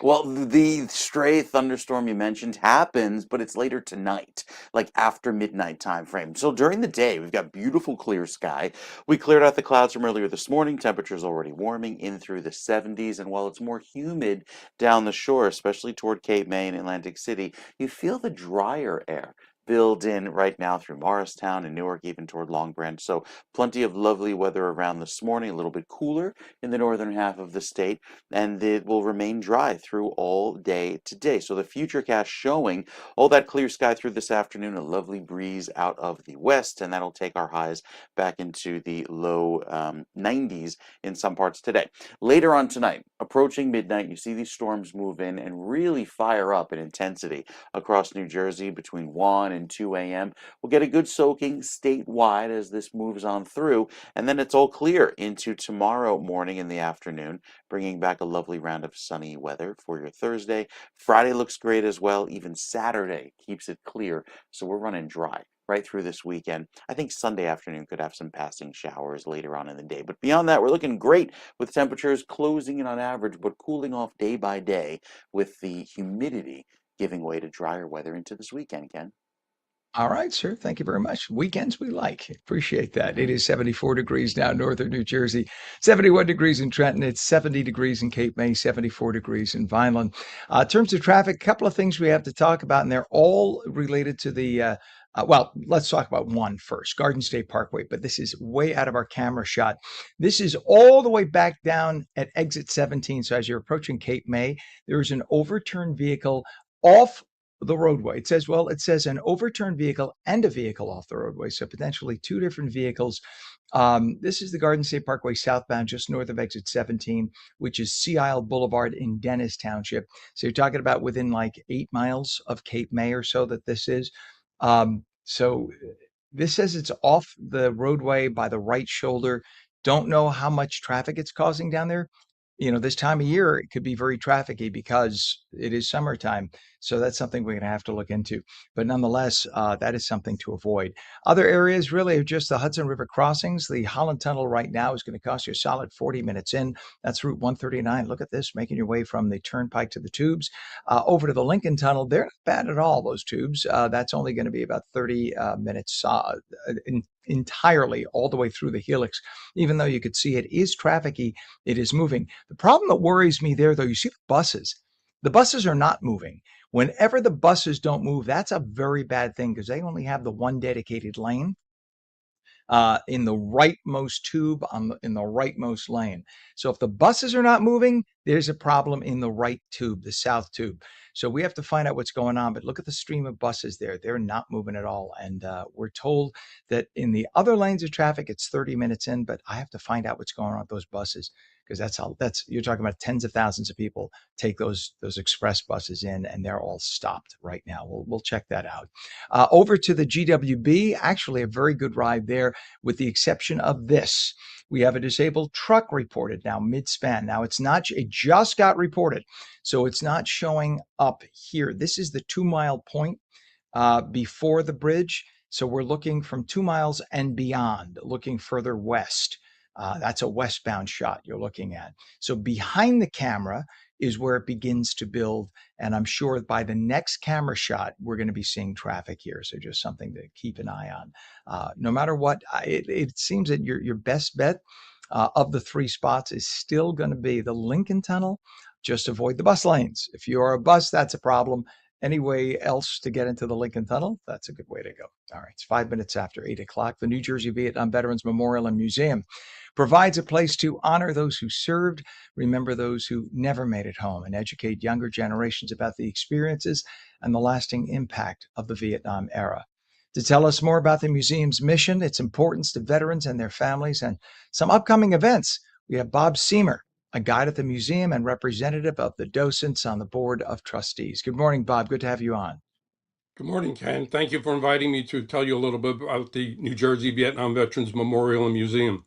Well, the stray thunderstorm you mentioned happens, but it's later tonight, like after midnight time frame. So during the day, we've got beautiful clear sky. We cleared out the clouds from earlier this morning. Temperatures already warming in through the 70s. And while it's more humid down the shore, especially toward Cape May and Atlantic City, you feel the drier air build in right now through Morristown and Newark, even toward Long Branch. So plenty of lovely weather around this morning, a little bit cooler in the northern half of the state, and it will remain dry through all day today. So the futurecast showing all that clear sky through this afternoon, a lovely breeze out of the west, and that'll take our highs back into the low 90s in some parts today. Later on tonight, approaching midnight, you see these storms move in and really fire up in intensity across New Jersey between 1 and 2 a.m. We'll get a good soaking statewide as this moves on through, and then it's all clear into tomorrow morning and the afternoon, bringing back a lovely round of sunny weather for your Thursday. Friday looks great as well. Even Saturday keeps it clear, so we're running dry right through this weekend. I think Sunday afternoon could have some passing showers later on in the day. But beyond that, we're looking great with temperatures closing in on average, but cooling off day by day with the humidity giving way to drier weather into this weekend, Ken. All right, sir. Thank you very much. Weekends we like. Appreciate that. It is 74 degrees now, northern New Jersey, 71 degrees in Trenton. It's 70 degrees in Cape May, 74 degrees in Vineland. In terms of traffic, a couple of things we have to talk about, and they're all related to well, let's talk about one first, Garden State Parkway, but this is way out of our camera shot. This is all the way back down at exit 17. So as you're approaching Cape May, there's an overturned vehicle off the roadway. It says an overturned vehicle and a vehicle off the roadway. So potentially two different vehicles. This is the Garden State Parkway southbound, just north of exit 17, which is Sea Isle Boulevard in Dennis Township. So you're talking about within like 8 miles of Cape May or so that this is. So this says it's off the roadway by the right shoulder. Don't know how much traffic it's causing down there. This time of year, it could be very trafficy because it is summertime. So that's something we're going to have to look into. But nonetheless, that is something to avoid. Other areas really are just the Hudson River crossings. The Holland Tunnel right now is going to cost you a solid 40 minutes in. That's Route 139. Look at this, making your way from the Turnpike to the Tubes. Over to the Lincoln Tunnel, they're not bad at all, those tubes. That's only going to be about 30 minutes entirely all the way through the helix. Even though you could see it is trafficy, it is moving. The problem that worries me there, though, you see the buses. The buses are not moving. Whenever the buses don't move, that's a very bad thing because they only have the one dedicated lane in the rightmost tube in the rightmost lane. So if the buses are not moving, there's a problem in the right tube, the south tube. So we have to find out what's going on. But look at the stream of buses there. They're not moving at all. And we're told that in the other lanes of traffic, it's 30 minutes in. But I have to find out what's going on with those buses because you're talking about tens of thousands of people take those express buses in, and they're all stopped right now. We'll check that out. Over to the GWB, actually a very good ride there, with the exception of this. We have a disabled truck reported now mid-span. Now it just got reported, so it's not showing up here. This is the 2 mile point before the bridge. So we're looking from 2 miles and beyond, looking further west. That's a westbound shot you're looking at. So behind the camera is where it begins to build. And I'm sure by the next camera shot, we're going to be seeing traffic here. So just something to keep an eye on. No matter what, it seems that your best bet of the 3 spots is still going to be the Lincoln Tunnel. Just avoid the bus lanes. If you are a bus, that's a problem. Any way else to get into the Lincoln Tunnel, that's a good way to go. All right, it's 5 minutes after 8 o'clock. The New Jersey Vietnam Veterans Memorial and Museum provides a place to honor those who served, remember those who never made it home, and educate younger generations about the experiences and the lasting impact of the Vietnam era. To tell us more about the museum's mission, its importance to veterans and their families, and some upcoming events, we have Bob Seamer, a guide at the museum and representative of the docents on the Board of Trustees. Good morning, Bob. Good to have you on. Good morning, Ken. Thank you for inviting me to tell you a little bit about the New Jersey Vietnam Veterans Memorial and Museum.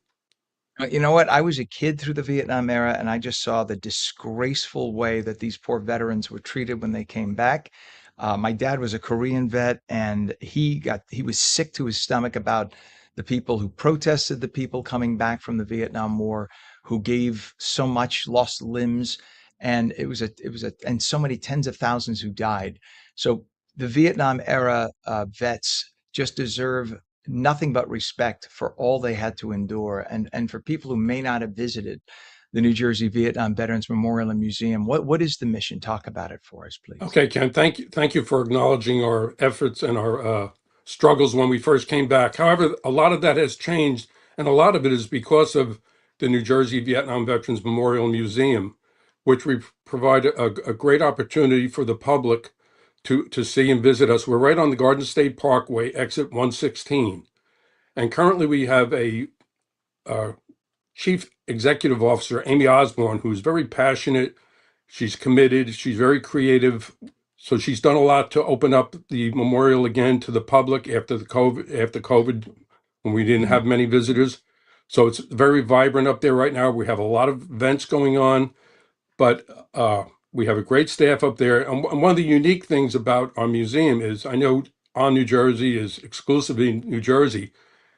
You know what? I was a kid through the Vietnam era, and I just saw the disgraceful way that these poor veterans were treated when they came back. My dad was a Korean vet, and he was sick to his stomach about the people who protested, the people coming back from the Vietnam War, who gave so much, lost limbs, and and so many tens of thousands who died. So the Vietnam era vets just deserve nothing but respect for all they had to endure. And for people who may not have visited the New Jersey Vietnam Veterans Memorial and Museum, what is the mission? Talk about it for us, please. Okay, Ken, thank you for acknowledging our efforts and our struggles when we first came back. However, a lot of that has changed, and a lot of it is because of the New Jersey Vietnam Veterans Memorial and Museum, which we provide a great opportunity for the public to see and visit us. We're right on the Garden State Parkway, exit 116. And currently we have a Chief Executive Officer, Amy Osborne, who's very passionate. She's committed. She's very creative. So she's done a lot to open up the memorial again to the public after COVID, when we didn't have many visitors. So it's very vibrant up there right now. We have a lot of events going on, but we have a great staff up there. And one of the unique things about our museum is, I know On New Jersey is exclusively New Jersey,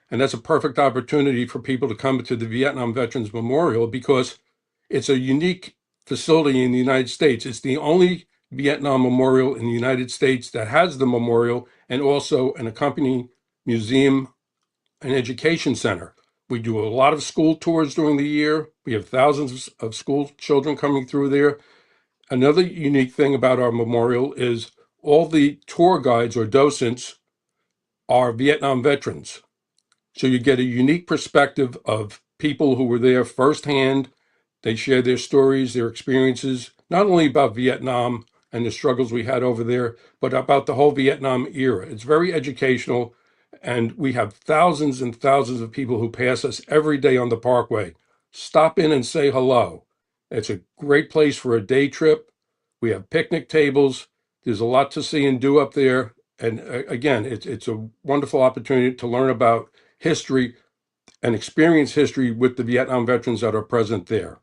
and that's a perfect opportunity for people to come to the Vietnam Veterans Memorial because it's a unique facility in the United States. It's the only Vietnam memorial in the United States that has the memorial and also an accompanying museum and education center. We do a lot of school tours during the year. We have thousands of school children coming through there. Another unique thing about our memorial is all the tour guides or docents are Vietnam veterans. So you get a unique perspective of people who were there firsthand. They share their stories, their experiences, not only about Vietnam and the struggles we had over there, but about the whole Vietnam era. It's very educational, and we have thousands and thousands of people who pass us every day on the parkway. Stop in and say hello. It's a great place for a day trip. We have picnic tables. There's a lot to see and do up there. And again, it's a wonderful opportunity to learn about history and experience history with the Vietnam veterans that are present there.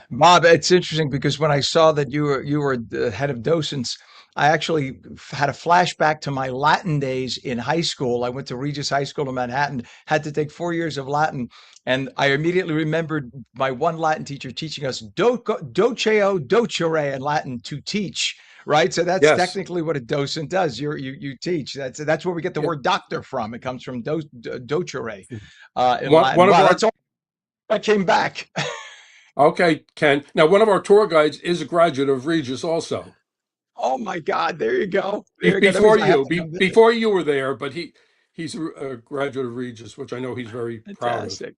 Bob, it's interesting because when I saw that you were the head of docents, I actually had a flashback to my Latin days in high school. I went to Regis High School in Manhattan, had to take 4 years of Latin, and I immediately remembered my one Latin teacher teaching us doceo docere in Latin, to teach. Right, so that's Yes. technically what a docent does. You teach. That's where we get the Yeah. word doctor from. It comes from docere in One, Latin. one of Wow, our, that's all that came back. okay, Ken. Now, one of our tour guides is a graduate of Regis also. Oh my God, there you go. There you go. That Before means I have you, to come visit. before you were there, but he's a graduate of Regis, which I know he's very proud of. Fantastic.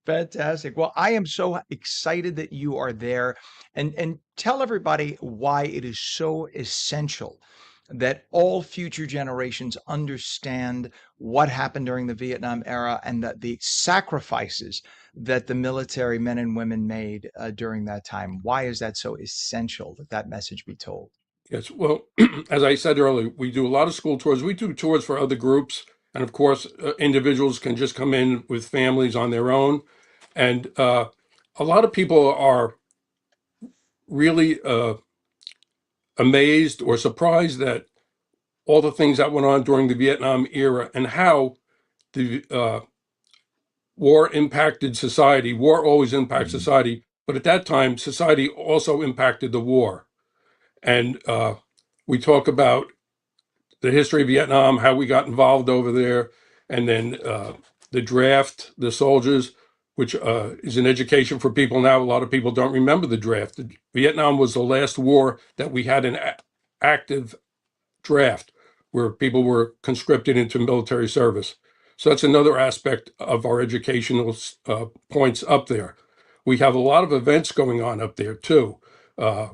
Fantastic. Well, I am so excited that you are there, and tell everybody why it is so essential that all future generations understand what happened during the Vietnam era and that the sacrifices that the military men and women made during that time. Why is that so essential that that message be told? Yes, well, as I said earlier, we do a lot of school tours. We do tours for other groups, and of course, individuals can just come in with families on their own. And a lot of people are really amazed or surprised that all the things that went on during the Vietnam era and how the war impacted society. War always impacts society, but at that time, society also impacted the war. And we talk about the history of Vietnam, how we got involved over there, and then the draft, the soldiers, which is an education for people now. A lot of people don't remember the draft. Vietnam was the last war that we had an active draft where people were conscripted into military service. So that's another aspect of our educational points up there. We have a lot of events going on up there too. Uh,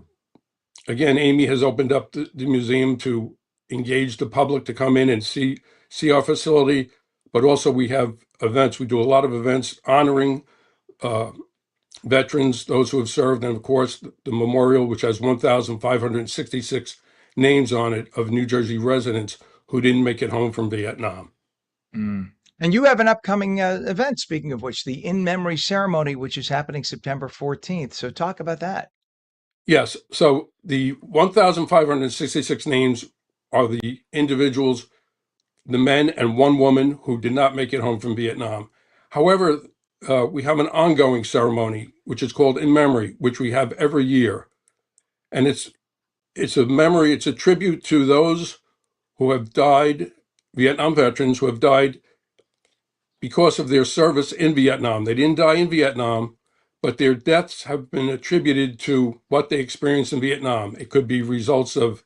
Again, Amy has opened up the museum to engage the public to come in and see our facility, but also we have events. We do a lot of events honoring uh, veterans, those who have served, and of course the memorial, which has 1,566 names on it of New Jersey residents who didn't make it home from Vietnam. Mm. And you have an upcoming event, speaking of which, the in memory ceremony, which is happening September 14th. So talk about that. Yes, so the 1,566 names are the individuals, the men and one woman who did not make it home from Vietnam. However, we have an ongoing ceremony, which is called In Memory, which we have every year. And it's a memory, it's a tribute to those who have died, Vietnam veterans who have died because of their service in Vietnam. They didn't die in Vietnam, but their deaths have been attributed to what they experienced in Vietnam. It could be results of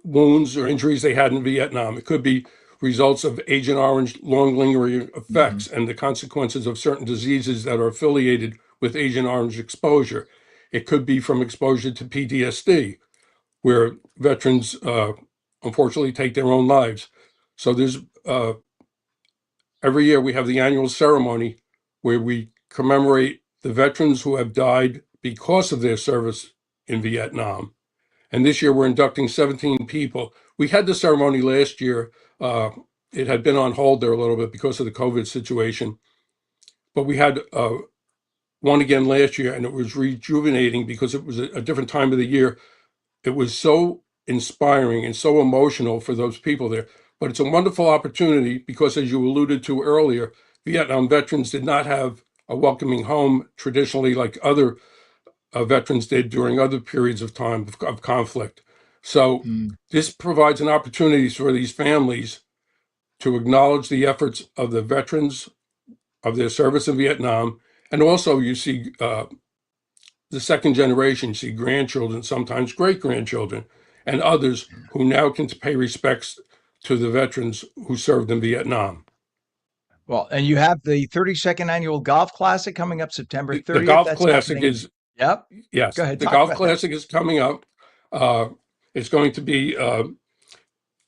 wounds or injuries they had in Vietnam. It could be results of Agent Orange long lingering effects and the consequences of certain diseases that are affiliated with Agent Orange exposure. It could be from exposure to PTSD, where veterans unfortunately take their own lives. So there's every year we have the annual ceremony where we commemorate the veterans who have died because of their service in Vietnam. And this year we're inducting 17 people. We had the ceremony last year. It had been on hold there a little bit because of the COVID situation. But we had one again last year, and it was rejuvenating because it was a different time of the year. It was so inspiring and so emotional for those people there. But it's a wonderful opportunity because, as you alluded to earlier, Vietnam veterans did not have a welcoming home traditionally like other veterans did during other periods of time of conflict. So this provides an opportunity for these families to acknowledge the efforts of the veterans of their service in Vietnam. And also you see the second generation, you see grandchildren, sometimes great-grandchildren, and others who now can pay respects to the veterans who served in Vietnam. Well, and you have the 32nd annual golf classic coming up September 30th. The golf That's classic happening. is, Yep. yes, Go ahead. the talk golf about that. classic is coming up. It's going to be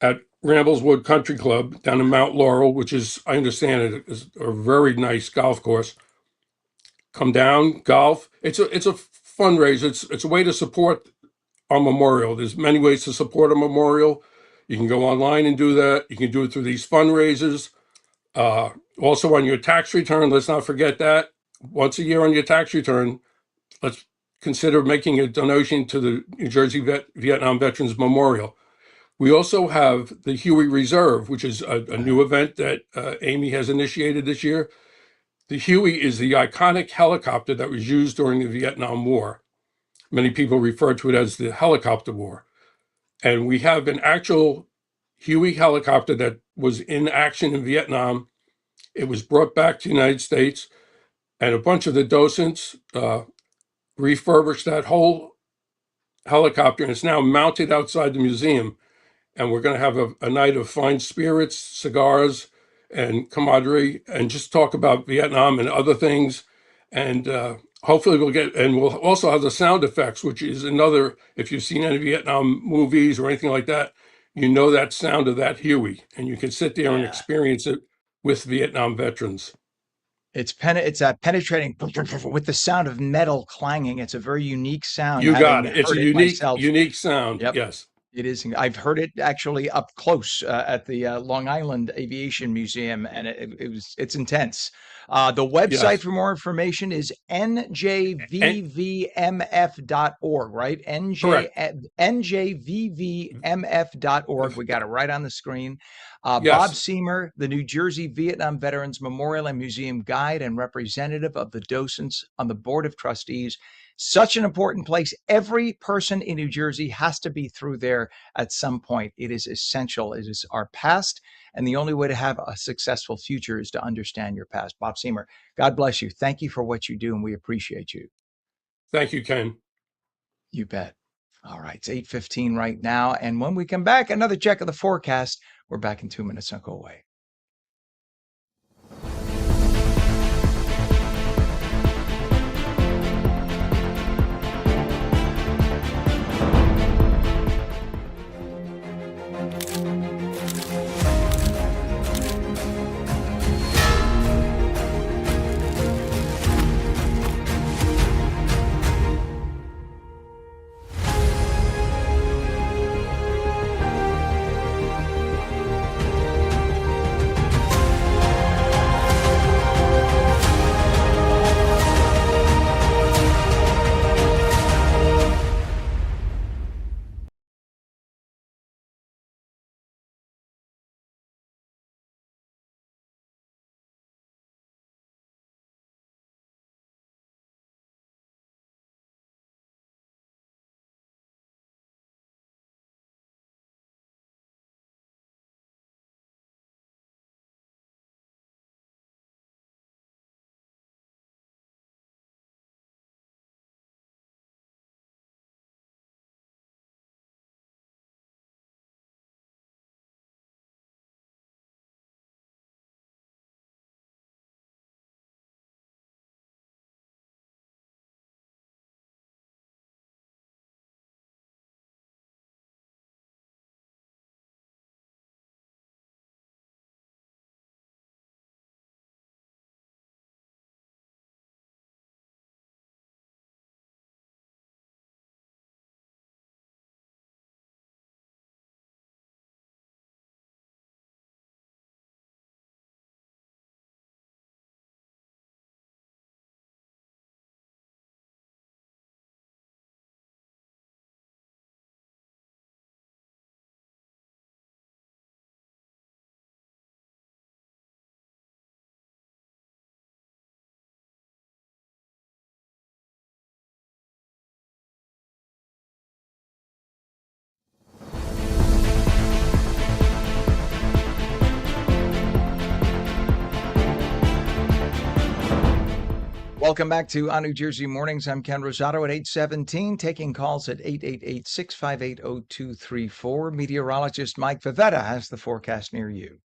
at Rambleswood Country Club down in Mount Laurel, which is, I understand it is a very nice golf course. Come down, golf. It's a fundraiser. It's a way to support our memorial. There's many ways to support a memorial. You can go online and do that. You can do it through these fundraisers. Also on your tax return, let's not forget that. Once a year on your tax return, let's consider making a donation to the New Jersey Vietnam Veterans Memorial. We also have the Huey Reserve, which is a new event that Amy has initiated this year. The Huey is the iconic helicopter that was used during the Vietnam War. Many people refer to it as the helicopter war. And we have an actual Huey helicopter that was in action in Vietnam. It was brought back to the United States, and a bunch of the docents refurbished that whole helicopter, and it's now mounted outside the museum. And we're going to have a night of fine spirits, cigars, and camaraderie, and just talk about Vietnam and other things. And hopefully we'll also have the sound effects, which is another, if you've seen any Vietnam movies or anything like that, you know that sound of that Huey, and you can sit there and experience it with Vietnam veterans. It's that penetrating with the sound of metal clanging. It's a very unique sound. You got it. It's a myself. unique sound. Yep. Yes. It is. I've heard it actually up close at the Long Island Aviation Museum, and it's intense. The website for more information is njvvmf.org, right? njvvmf.org. We got it right on the screen. Yes. Bob Seymour, the New Jersey Vietnam Veterans Memorial and Museum Guide and representative of the docents on the Board of Trustees. Such an important place. Every person in New Jersey has to be through there at some point. It is essential. It is our past. And the only way to have a successful future is to understand your past. Bob Seymour, God bless you. Thank you for what you do, and we appreciate you. Thank you, Ken. You bet. All right, it's 8:15 right now. And when we come back, another check of the forecast. We're back in 2 minutes. Don't go away. Welcome back to On New Jersey Mornings. I'm Ken Rosato at 8:17, taking calls at 888-658-0234. Meteorologist Mike Favetta has the forecast near you.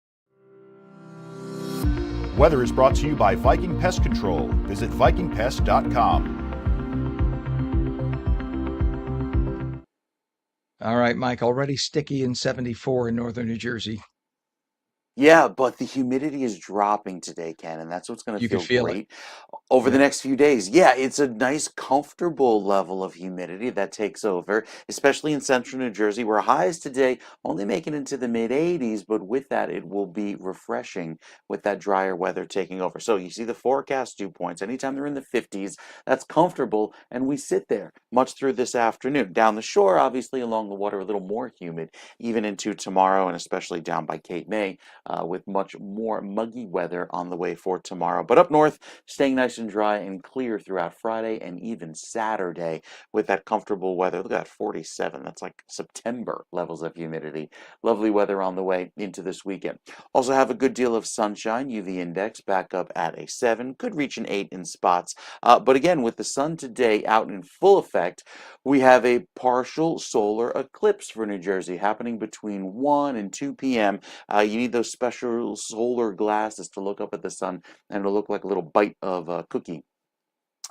Weather is brought to you by Viking Pest Control. Visit vikingpest.com. All right, Mike, already sticky in 74 in northern New Jersey. Yeah, but the humidity is dropping today, Ken, and that's what's going to You can feel feel it. great over the Yep. next few days. Yeah, it's a nice, comfortable level of humidity that takes over, especially in central New Jersey, where highs today only make it into the mid 80s, but with that, it will be refreshing with that drier weather taking over. So you see the forecast dew points, anytime they're in the 50s, that's comfortable, and we sit there much through this afternoon. Down the shore, obviously, along the water, a little more humid, even into tomorrow, and especially down by Cape May. With much more muggy weather on the way for tomorrow. But up north, staying nice and dry and clear throughout Friday and even Saturday with that comfortable weather. Look at that 47. That's like September levels of humidity. Lovely weather on the way into this weekend. Also have a good deal of sunshine. UV index back up at a 7. Could reach an 8 in spots. But again, with the sun today out in full effect, we have a partial solar eclipse for New Jersey happening between 1 and 2 p.m. You need those special solar glasses to look up at the sun, and it'll look like a little bite of a cookie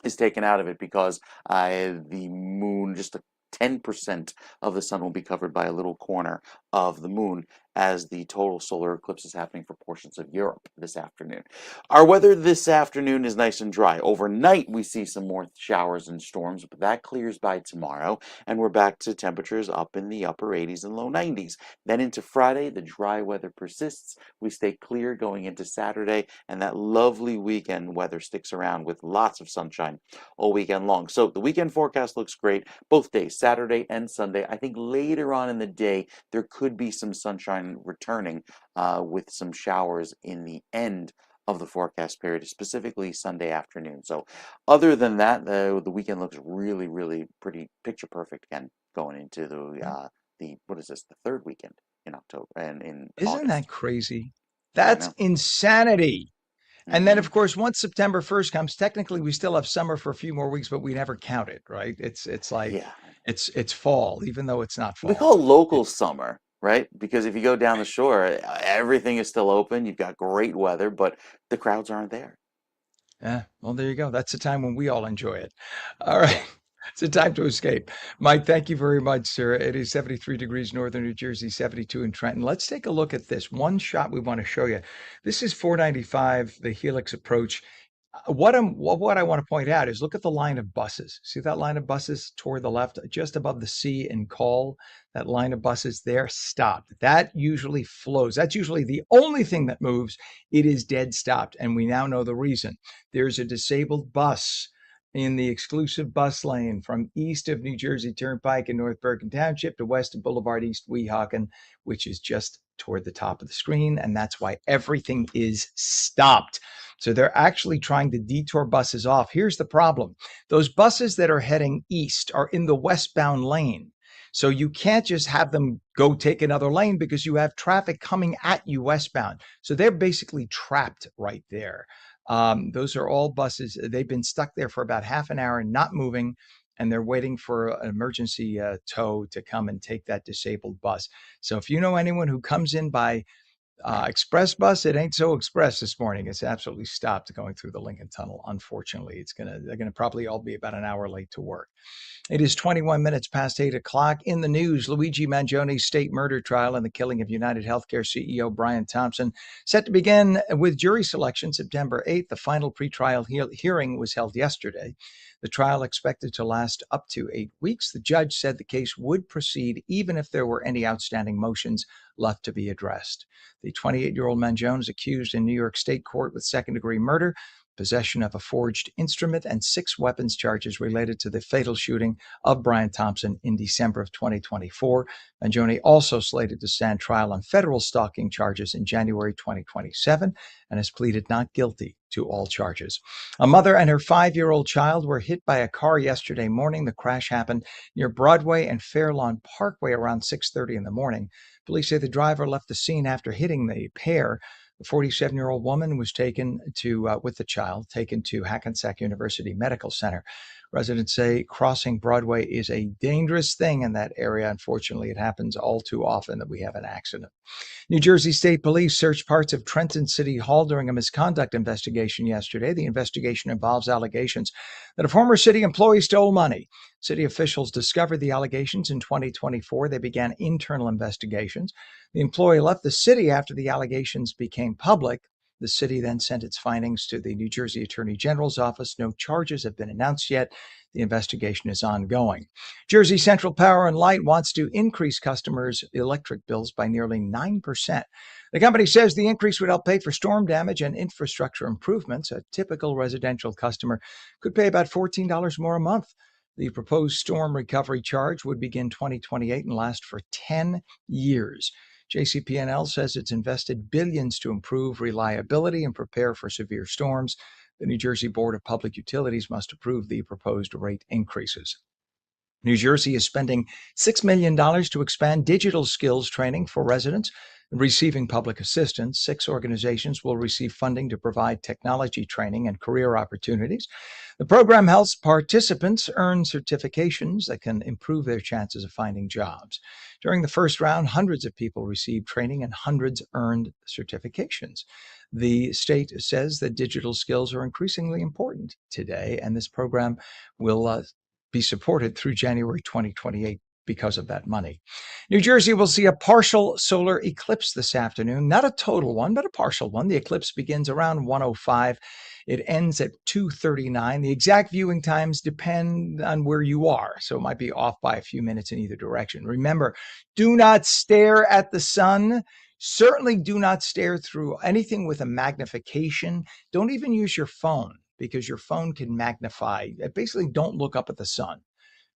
is taken out of it because the moon, just 10% of the sun will be covered by a little corner of the moon as the total solar eclipse is happening for portions of Europe this afternoon. Our weather this afternoon is nice and dry. Overnight, we see some more showers and storms, but that clears by tomorrow, and we're back to temperatures up in the upper 80s and low 90s. Then into Friday, the dry weather persists. We stay clear going into Saturday, and that lovely weekend weather sticks around with lots of sunshine all weekend long. So the weekend forecast looks great both days, Saturday and Sunday. I think later on in the day, there could be some sunshine returning with some showers in the end of the forecast period, specifically Sunday afternoon. So other than that, the weekend looks really, really pretty picture perfect again going into the what is this, the third weekend in October and in Isn't August. that crazy? I That's know. insanity. And then, hmm of course, once September 1st comes, technically we still have summer for a few more weeks, but we never count it, right? It's like Yeah. it's fall, even though it's not We fall. call it local It's summer, right? Because if you go down the shore, everything is still open. You've got great weather, but the crowds aren't there. Yeah, well, there you go. That's the time when we all enjoy it. All right. Yeah. It's a time to escape. Mike, thank you very much, sir. It is 73 degrees northern New Jersey, 72 in Trenton. Let's take a look at this one shot we want to show you. This is 495, the Helix approach. What I want to point out is look at the line of buses. See that line of buses toward the left, just above the C in call, that line of buses there stopped. That usually flows. That's usually the only thing that moves. It is dead stopped. And we now know the reason. There's a disabled bus in the exclusive bus lane from east of New Jersey Turnpike in North Bergen Township to west of Boulevard East Weehawken, which is just toward the top of the screen. And that's why everything is stopped. So they're actually trying to detour buses off. Here's the problem. Those buses that are heading east are in the westbound lane. So you can't just have them go take another lane because you have traffic coming at you westbound. So they're basically trapped right there. Those are all buses. They've been stuck there for about half an hour and not moving, and they're waiting for an emergency tow to come and take that disabled bus. So if you know anyone who comes in by express bus, it ain't so express this morning. It's absolutely stopped going through the Lincoln Tunnel. Unfortunately, they're gonna probably all be about an hour late to work. It is 21 minutes past 8 o'clock. In the news, Luigi Mangioni's state murder trial and the killing of United Healthcare CEO Brian Thompson set to begin with jury selection September 8th. The final pretrial hearing was held yesterday. The trial expected to last up to 8 weeks. The judge said the case would proceed even if there were any outstanding motions left to be addressed. The 28-year-old Mangione is accused in New York State court with second-degree murder, possession of a forged instrument, and 6 weapons charges related to the fatal shooting of Brian Thompson in December of 2024. Mangione also slated to stand trial on federal stalking charges in January 2027 and has pleaded not guilty to all charges. A mother and her 5-year-old child were hit by a car yesterday morning. The crash happened near Broadway and Fairlawn Parkway around 6:30 in the morning. Police say the driver left the scene after hitting the pair. The 47-year-old woman was taken to, with the child, taken to Hackensack University Medical Center. Residents say crossing Broadway is a dangerous thing in that area. Unfortunately, it happens all too often that we have an accident. New Jersey State Police searched parts of Trenton City Hall during a misconduct investigation yesterday. The investigation involves allegations that a former city employee stole money. City officials discovered the allegations in 2024. They began internal investigations. The employee left the city after the allegations became public. The city then sent its findings to the New Jersey Attorney General's office. No charges have been announced yet. The investigation is ongoing. Jersey Central Power and Light wants to increase customers' electric bills by nearly 9%. The company says the increase would help pay for storm damage and infrastructure improvements. A typical residential customer could pay about $14 more a month. The proposed storm recovery charge would begin 2028 and last for 10 years. JCP&L says it's invested billions to improve reliability and prepare for severe storms. The New Jersey Board of Public Utilities must approve the proposed rate increases. New Jersey is spending $6 million to expand digital skills training for residents receiving public assistance. 6 organizations will receive funding to provide technology training and career opportunities. The program helps participants earn certifications that can improve their chances of finding jobs. During the first round, hundreds of people received training and hundreds earned certifications. The state says that digital skills are increasingly important today, and this program will be supported through January 2028 because of that money. New Jersey will see a partial solar eclipse this afternoon, not a total one, but a partial one. The eclipse begins around 1:05. It ends at 2:39. The exact viewing times depend on where you are, so it might be off by a few minutes in either direction. Remember, do not stare at the sun. Certainly do not stare through anything with a magnification. Don't even use your phone, because your phone can magnify. Basically, don't look up at the sun.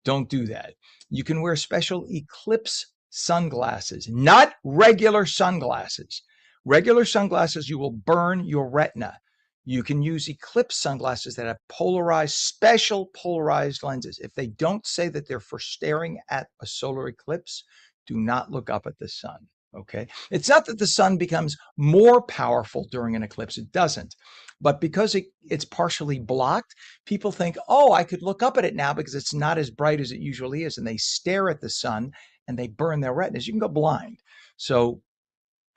Don't do that. You can wear special eclipse sunglasses, not regular sunglasses. Regular sunglasses, you will burn your retina. You can use eclipse sunglasses that have special polarized lenses. If they don't say that they're for staring at a solar eclipse, do not look up at the sun. Okay. It's not that the sun becomes more powerful during an eclipse. It doesn't. But because it's partially blocked, people think, oh, I could look up at it now because it's not as bright as it usually is. And they stare at the sun and they burn their retinas. You can go blind. So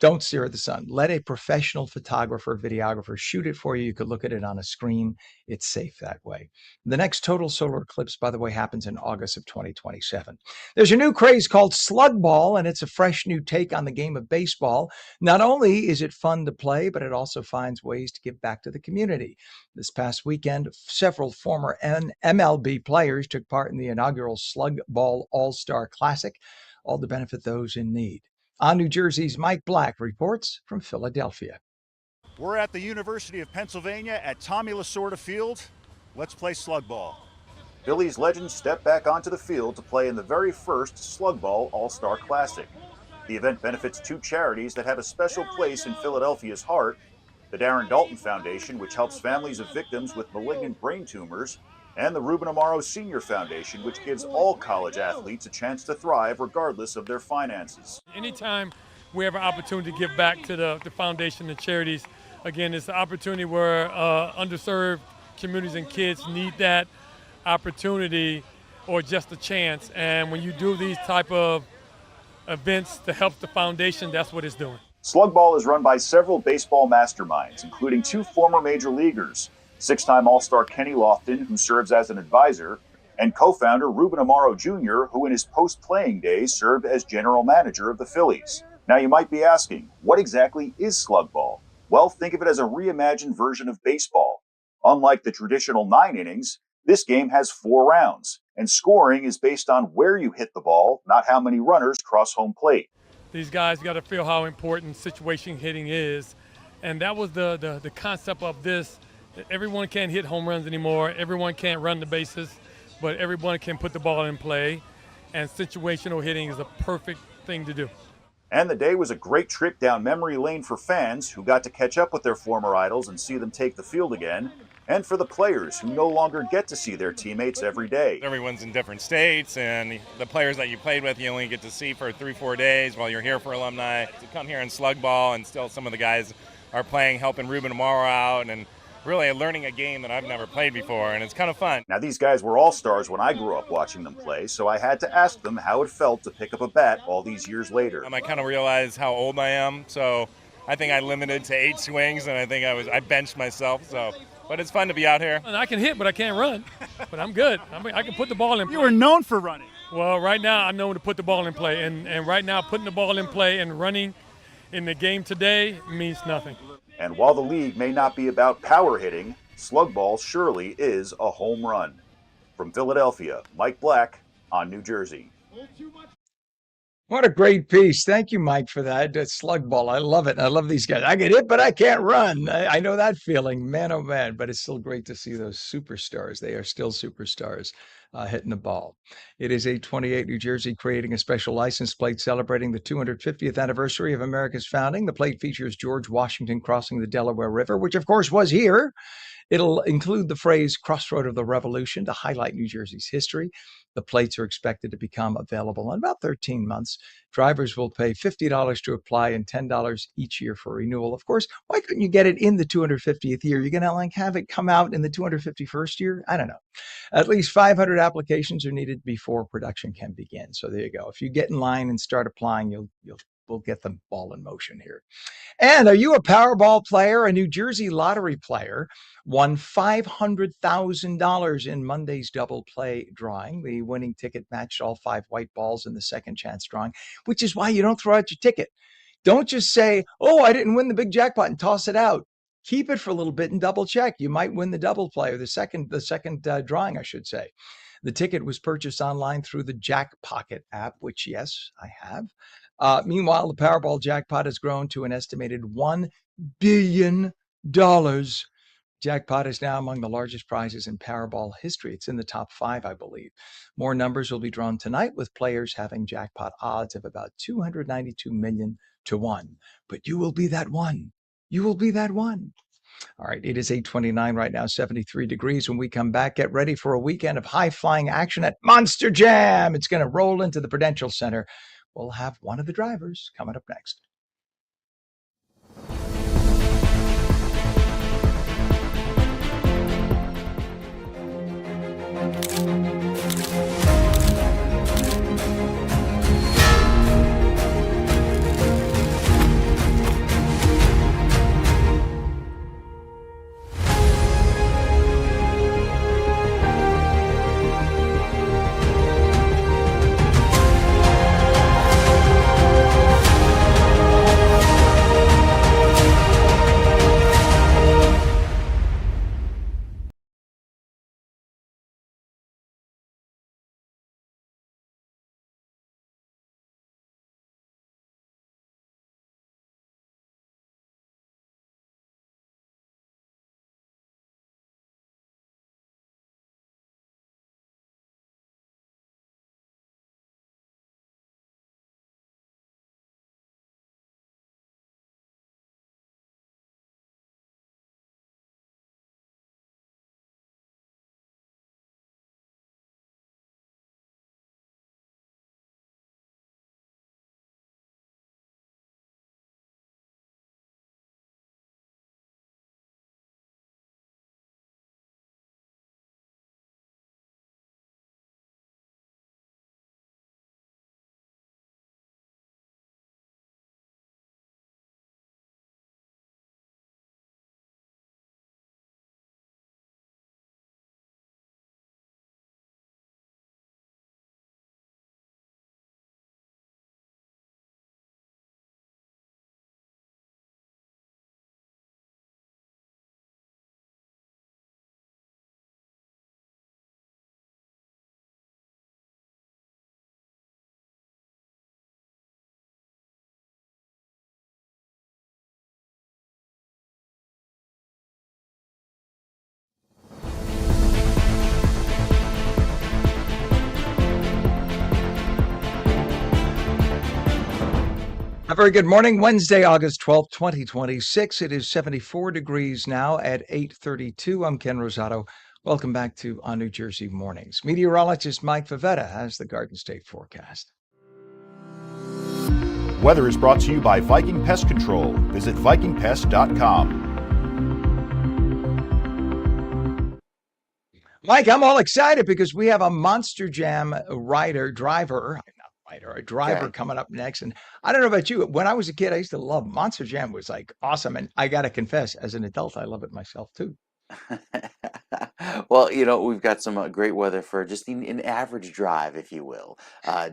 don't stare at the sun. Let a professional photographer, videographer shoot it for you. You could look at it on a screen. It's safe that way. The next total solar eclipse, by the way, happens in August of 2027. There's a new craze called slug ball, and it's a fresh new take on the game of baseball. Not only is it fun to play, but it also finds ways to give back to the community. This past weekend, several former MLB players took part in the inaugural Slug Ball All-Star Classic, all to benefit those in need. On New Jersey's Mike Black reports from Philadelphia. We're at the University of Pennsylvania at Tommy Lasorda Field. Let's play slug ball. Phillies legends step back onto the field to play in the very first Slug Ball All-Star Classic. The event benefits 2 charities that have a special place in Philadelphia's heart: the Darren Dalton Foundation, which helps families of victims with malignant brain tumors, and the Ruben Amaro Senior Foundation, which gives all college athletes a chance to thrive regardless of their finances. Anytime we have an opportunity to give back to the foundation and charities, again, it's an opportunity where underserved communities and kids need that opportunity or just a chance. And when you do these type of events to help the foundation, that's what it's doing. Slug Ball is run by several baseball masterminds, including 2 former major leaguers: 6-time All-Star Kenny Lofton, who serves as an advisor, and co-founder Ruben Amaro Jr., who in his post-playing days served as general manager of the Phillies. Now you might be asking, what exactly is slug ball? Well, think of it as a reimagined version of baseball. Unlike the traditional 9 innings, this game has 4 rounds, and scoring is based on where you hit the ball, not how many runners cross home plate. These guys got to feel how important situation hitting is, and that was the concept of this. Everyone can't hit home runs anymore. Everyone can't run the bases, but everyone can put the ball in play, and situational hitting is a perfect thing to do. And the day was a great trip down memory lane for fans who got to catch up with their former idols and see them take the field again, and for the players who no longer get to see their teammates every day. Everyone's in different states, and the players that you played with you only get to see for 3-4 days while you're here for alumni. To come here and slug ball, and still some of the guys are playing, helping Ruben Amaro out, and really learning a game that I've never played before, and it's kind of fun. Now, these guys were all-stars when I grew up watching them play, so I had to ask them how it felt to pick up a bat all these years later. I kind of realized how old I am, so I think I limited to 8 swings, and I think I benched myself, so. But it's fun to be out here. And I can hit, but I can't run. But I'm good. I can put the ball in play. You were known for running. Well, right now I'm known to put the ball in play. And right now putting the ball in play and running in the game today means nothing. And while the league may not be about power hitting, slug ball surely is a home run. From Philadelphia, Mike Black on New Jersey. What a great piece. Thank you, Mike, for that. Slug ball. I love it. I love these guys. I get hit, but I can't run. I know that feeling, man, oh man. But it's still great to see those superstars. They are still superstars hitting the ball. It is 828 New Jersey creating a special license plate celebrating the 250th anniversary of America's founding. The plate features George Washington crossing the Delaware River, which of course was here. It'll include the phrase Crossroad of the Revolution to highlight New Jersey's history. The plates are expected to become available in about 13 months. Drivers will pay $50 to apply and $10 each year for renewal. Of course, why couldn't you get it in the 250th year? You're going to have it come out in the 251st year? I don't know. At least 500 applications are needed before production can begin. So there you go. If you get in line and start applying, we'll get the ball in motion here. And are you a Powerball player? A New Jersey lottery player won $500,000 in Monday's double play drawing. The winning ticket matched all 5 white balls in the second chance drawing, which is why you don't throw out your ticket. Don't just say, oh, I didn't win the big jackpot and toss it out. Keep it for a little bit and double check. You might win the double play or the second drawing, I should say. The ticket was purchased online through the Jack Pocket app, which, yes, I have. Meanwhile, the Powerball jackpot has grown to an estimated $1 billion. Jackpot is now among the largest prizes in Powerball history. It's in the top 5, I believe. More numbers will be drawn tonight, with players having jackpot odds of about 292 million to 1. But you will be that one. You will be that one. All right, it is 8:29 right now, 73 degrees. When we come back, get ready for a weekend of high-flying action at Monster Jam. It's going to roll into the Prudential Center. We'll have one of the drivers coming up next. A very good morning, Wednesday, August 12th, 2026. It is 74 degrees now at 8:32. I'm Ken Rosato. Welcome back to On New Jersey Mornings. Meteorologist Mike Favetta has the Garden State forecast. Weather is brought to you by Viking Pest Control. Visit vikingpest.com. Mike, I'm all excited because we have a Monster Jam driver Okay. coming up next. And I don't know about you, when I was a kid, I used to love Monster Jam. Was like awesome. And I got to confess, as an adult, I love it myself too. Well, we've got some great weather for just an average drive, if you will,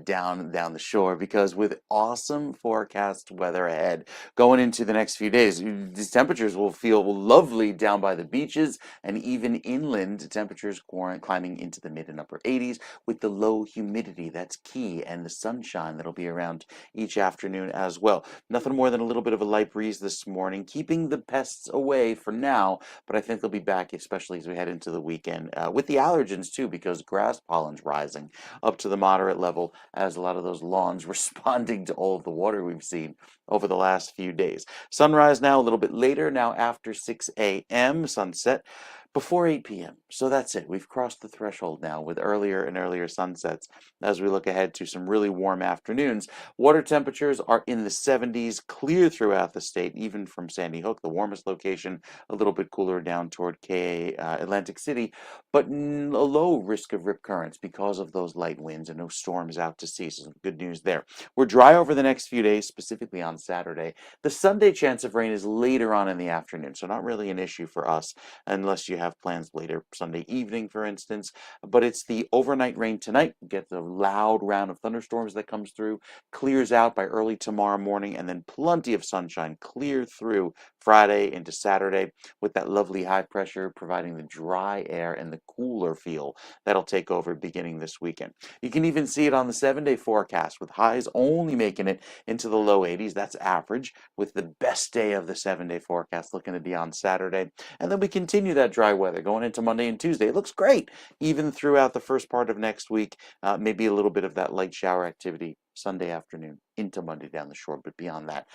down the shore. Because with awesome forecast weather ahead going into the next few days, these temperatures will feel lovely down by the beaches and even inland. Temperatures climbing into the mid and upper 80s with the low humidity. That's key, and the sunshine that'll be around each afternoon as well. Nothing more than a little bit of a light breeze this morning, keeping the pests away for now. But I think they'll be back, especially as we head into the weekend, with the allergens too, because grass pollen's rising up to the moderate level as a lot of those lawns responding to all of the water we've seen over the last few days. Sunrise now a little bit later, now after 6 a.m., sunset before 8 p.m. So that's it. We've crossed the threshold now with earlier and earlier sunsets as we look ahead to some really warm afternoons. Water temperatures are in the 70s, clear throughout the state, even from Sandy Hook, the warmest location, a little bit cooler down toward Atlantic City, but a low risk of rip currents because of those light winds and no storms out to sea. So some good news there. We're dry over the next few days, specifically on Saturday. The Sunday chance of rain is later on in the afternoon, so not really an issue for us unless you have plans later Sunday evening, for instance. But it's the overnight rain tonight. Get the loud round of thunderstorms that comes through, clears out by early tomorrow morning, and then plenty of sunshine clear through Friday into Saturday with that lovely high pressure providing the dry air and the cooler feel that'll take over beginning this weekend. You can even see it on the 7-day forecast with highs only making it into the low 80s. That's average, with the best day of the 7-day forecast looking to be on Saturday. And then we continue that dry weather going into Monday and Tuesday. It looks great even throughout the first part of next week. Maybe a little bit of that light shower activity Sunday afternoon into Monday down the shore, but beyond that,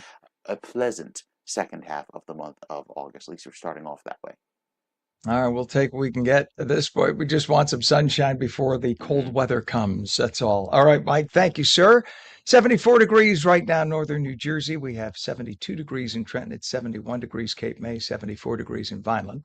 a pleasant second half of the month of August. At least we're starting off that way. All right, we'll take what we can get at this point. We just want some sunshine before the cold Mhm. weather comes. That's all. All right, Mike, thank you, sir. 74 degrees right now, northern New Jersey. We have 72 degrees in Trenton. It's 71 degrees Cape May, 74 degrees in Vineland.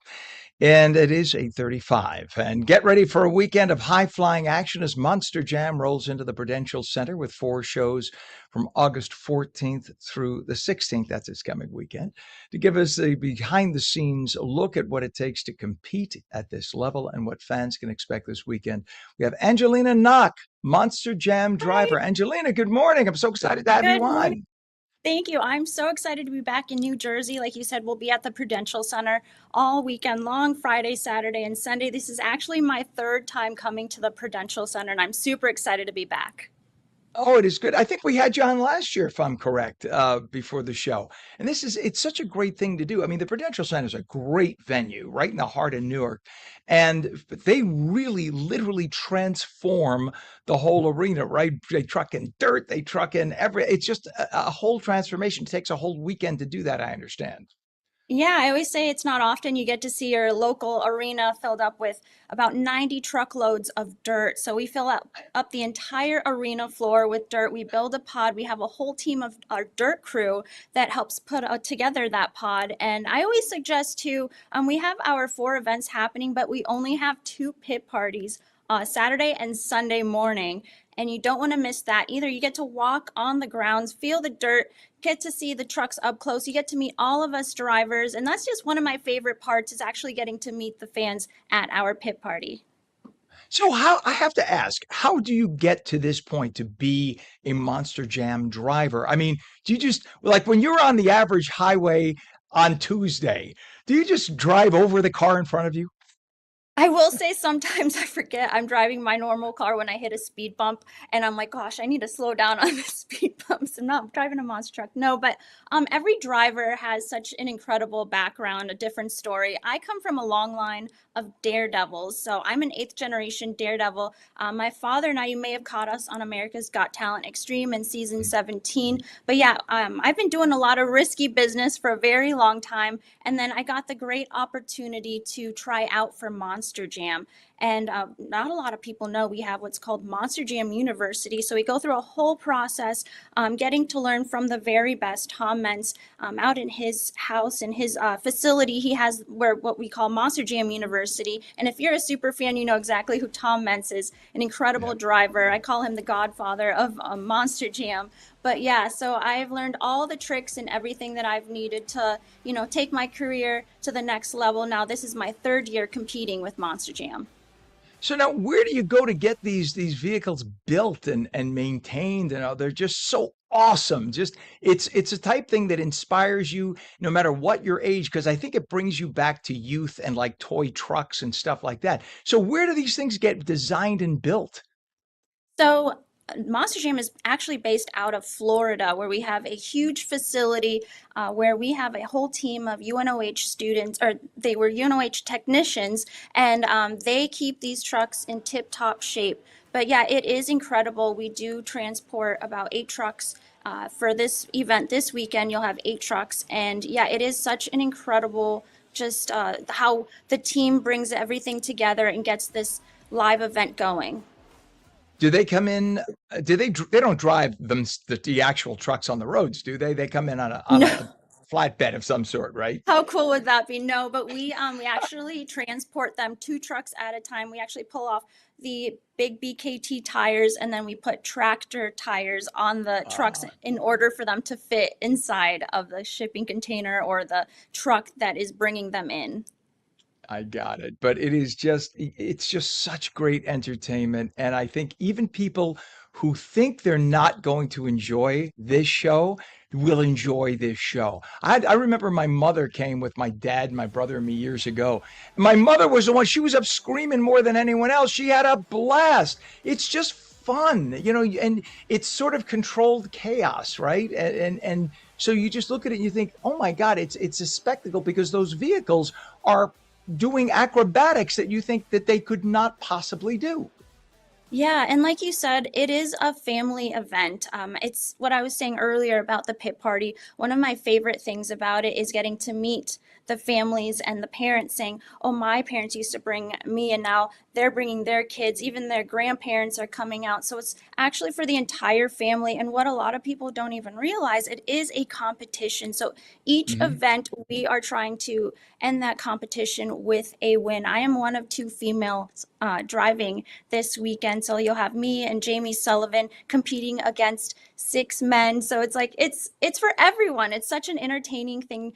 And it is 8:35. And get ready for a weekend of high-flying action as Monster Jam rolls into the Prudential Center with 4 shows from August 14th through the 16th. That's this coming weekend. To give us a behind-the-scenes look at what it takes to compete at this level and what fans can expect this weekend, we have Angelina Knock, Monster Jam Hi, driver. Angelina, good morning. I'm so excited to have you good morning. on. Thank you. I'm so excited to be back in New Jersey. Like you said, we'll be at the Prudential Center all weekend long, Friday, Saturday, and Sunday. This is actually my third time coming to the Prudential Center, and I'm super excited to be back. Oh, it is good. I think we had you on last year, if I'm correct, before the show. And it's such a great thing to do. I mean, the Prudential Center is a great venue right in the heart of Newark. And they really literally transform the whole arena, right? They truck in dirt, they truck in it's just a whole transformation. It takes a whole weekend to do that, I understand. Yeah, I always say it's not often you get to see your local arena filled up with about 90 truckloads of dirt. So we fill up the entire arena floor with dirt. We build a pod. We have a whole team of our dirt crew that helps put together that pod. And I always suggest to, we have our 4 events happening, but we only have 2 pit parties, Saturday and Sunday morning. And you don't want to miss that either. You get to walk on the grounds, feel the dirt, get to see the trucks up close. You get to meet all of us drivers. And that's just one of my favorite parts, is actually getting to meet the fans at our pit party. So I have to ask, how do you get to this point to be a Monster Jam driver? I mean, do you just like when you're on the average highway on Tuesday, do you just drive over the car in front of you? I will say sometimes I forget I'm driving my normal car when I hit a speed bump, and I'm like, gosh, I need to slow down on the speed bumps. I'm not driving a monster truck. No, but every driver has such an incredible background, a different story. I come from a long line of daredevils. So I'm an 8th generation daredevil. My father and I, you may have caught us on America's Got Talent Extreme in season 17. But yeah, I've been doing a lot of risky business for a very long time. And then I got the great opportunity to try out for Monster Jam. And not a lot of people know we have what's called Monster Jam University. So we go through a whole process, getting to learn from the very best. Tom Mentz, out in his house, in his facility, he has what we call Monster Jam University. And if you're a super fan, you know exactly who Tom Mentz is, an incredible driver. I call him the godfather of Monster Jam. But yeah, so I've learned all the tricks and everything that I've needed to, take my career to the next level. Now this is my 3rd year competing with Monster Jam. So now, where do you go to get these vehicles built and maintained? They're just so awesome. Just it's a type thing that inspires you no matter what your age, because I think it brings you back to youth and like toy trucks and stuff like that. So where do these things get designed and built? So Monster Jam is actually based out of Florida, where we have a huge facility where we have a whole team of UNOH students, or they were UNOH technicians, and they keep these trucks in tip-top shape. But yeah, it is incredible. We do transport about 8 trucks. For this event this weekend, you'll have 8 trucks. And yeah, it is such an incredible, just how the team brings everything together and gets this live event going. Do they come in? They don't drive them the actual trucks on the roads, do they? They come in on a flatbed of some sort, right? How cool would that be? No, but we actually transport them 2 trucks at a time. We actually pull off the big BKT tires, and then we put tractor tires on the trucks in order for them to fit inside of the shipping container or the truck that is bringing them in. I got it. But it's just such great entertainment. And I think even people who think they're not going to enjoy this show will enjoy this show. I remember my mother came with my dad, my brother, and me years ago. My mother was the one, she was up screaming more than anyone else. She had a blast. It's just fun, and it's sort of controlled chaos, right? And so you just look at it and you think, oh my God, it's a spectacle, because those vehicles are doing acrobatics that you think that they could not possibly do. Yeah, and like you said, it is a family event. It's what I was saying earlier about the pit party. One of my favorite things about it is getting to meet the families and the parents saying, oh, my parents used to bring me, and now they're bringing their kids. Even their grandparents are coming out. So it's actually for the entire family. And what a lot of people don't even realize, it is a competition. So each event, we are trying to end that competition with a win. I am one of 2 females driving this weekend. So you'll have me and Jamie Sullivan competing against 6 men. So it's like, it's for everyone. It's such an entertaining thing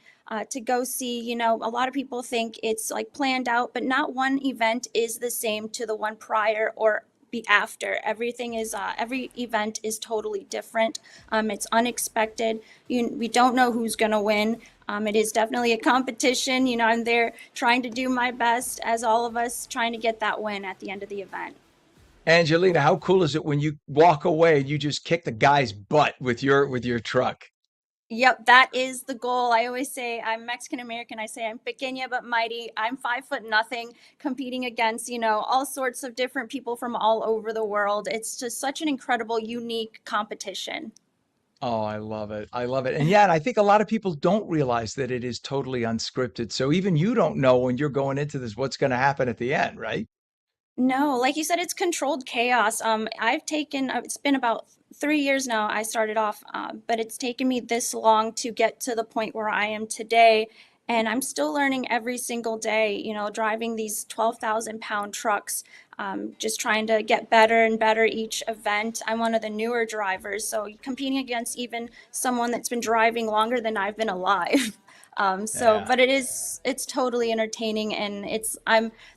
to go see. A lot of people think it's like planned out, but not one event is the same to the one prior or be after. Everything is every event is totally different. It's unexpected. We don't know who's going to win. It is definitely a competition. I'm there trying to do my best, as all of us, trying to get that win at the end of the event. Angelina, how cool is it when you walk away and you just kick the guy's butt with your truck? Yep, that is the goal. I always say I'm Mexican American. I say I'm pequeña but mighty. I'm 5'0", competing against, all sorts of different people from all over the world. It's just such an incredible, unique competition. Oh, I love it. I love it. And yeah, and I think a lot of people don't realize that it is totally unscripted. So even you don't know when you're going into this what's going to happen at the end, right? No, like you said, it's controlled chaos. It's been about 3 years now. I started off, but it's taken me this long to get to the point where I am today. And I'm still learning every single day, driving these 12,000-pound trucks, just trying to get better and better each event. I'm one of the newer drivers, so competing against even someone that's been driving longer than I've been alive. But it's totally entertaining, and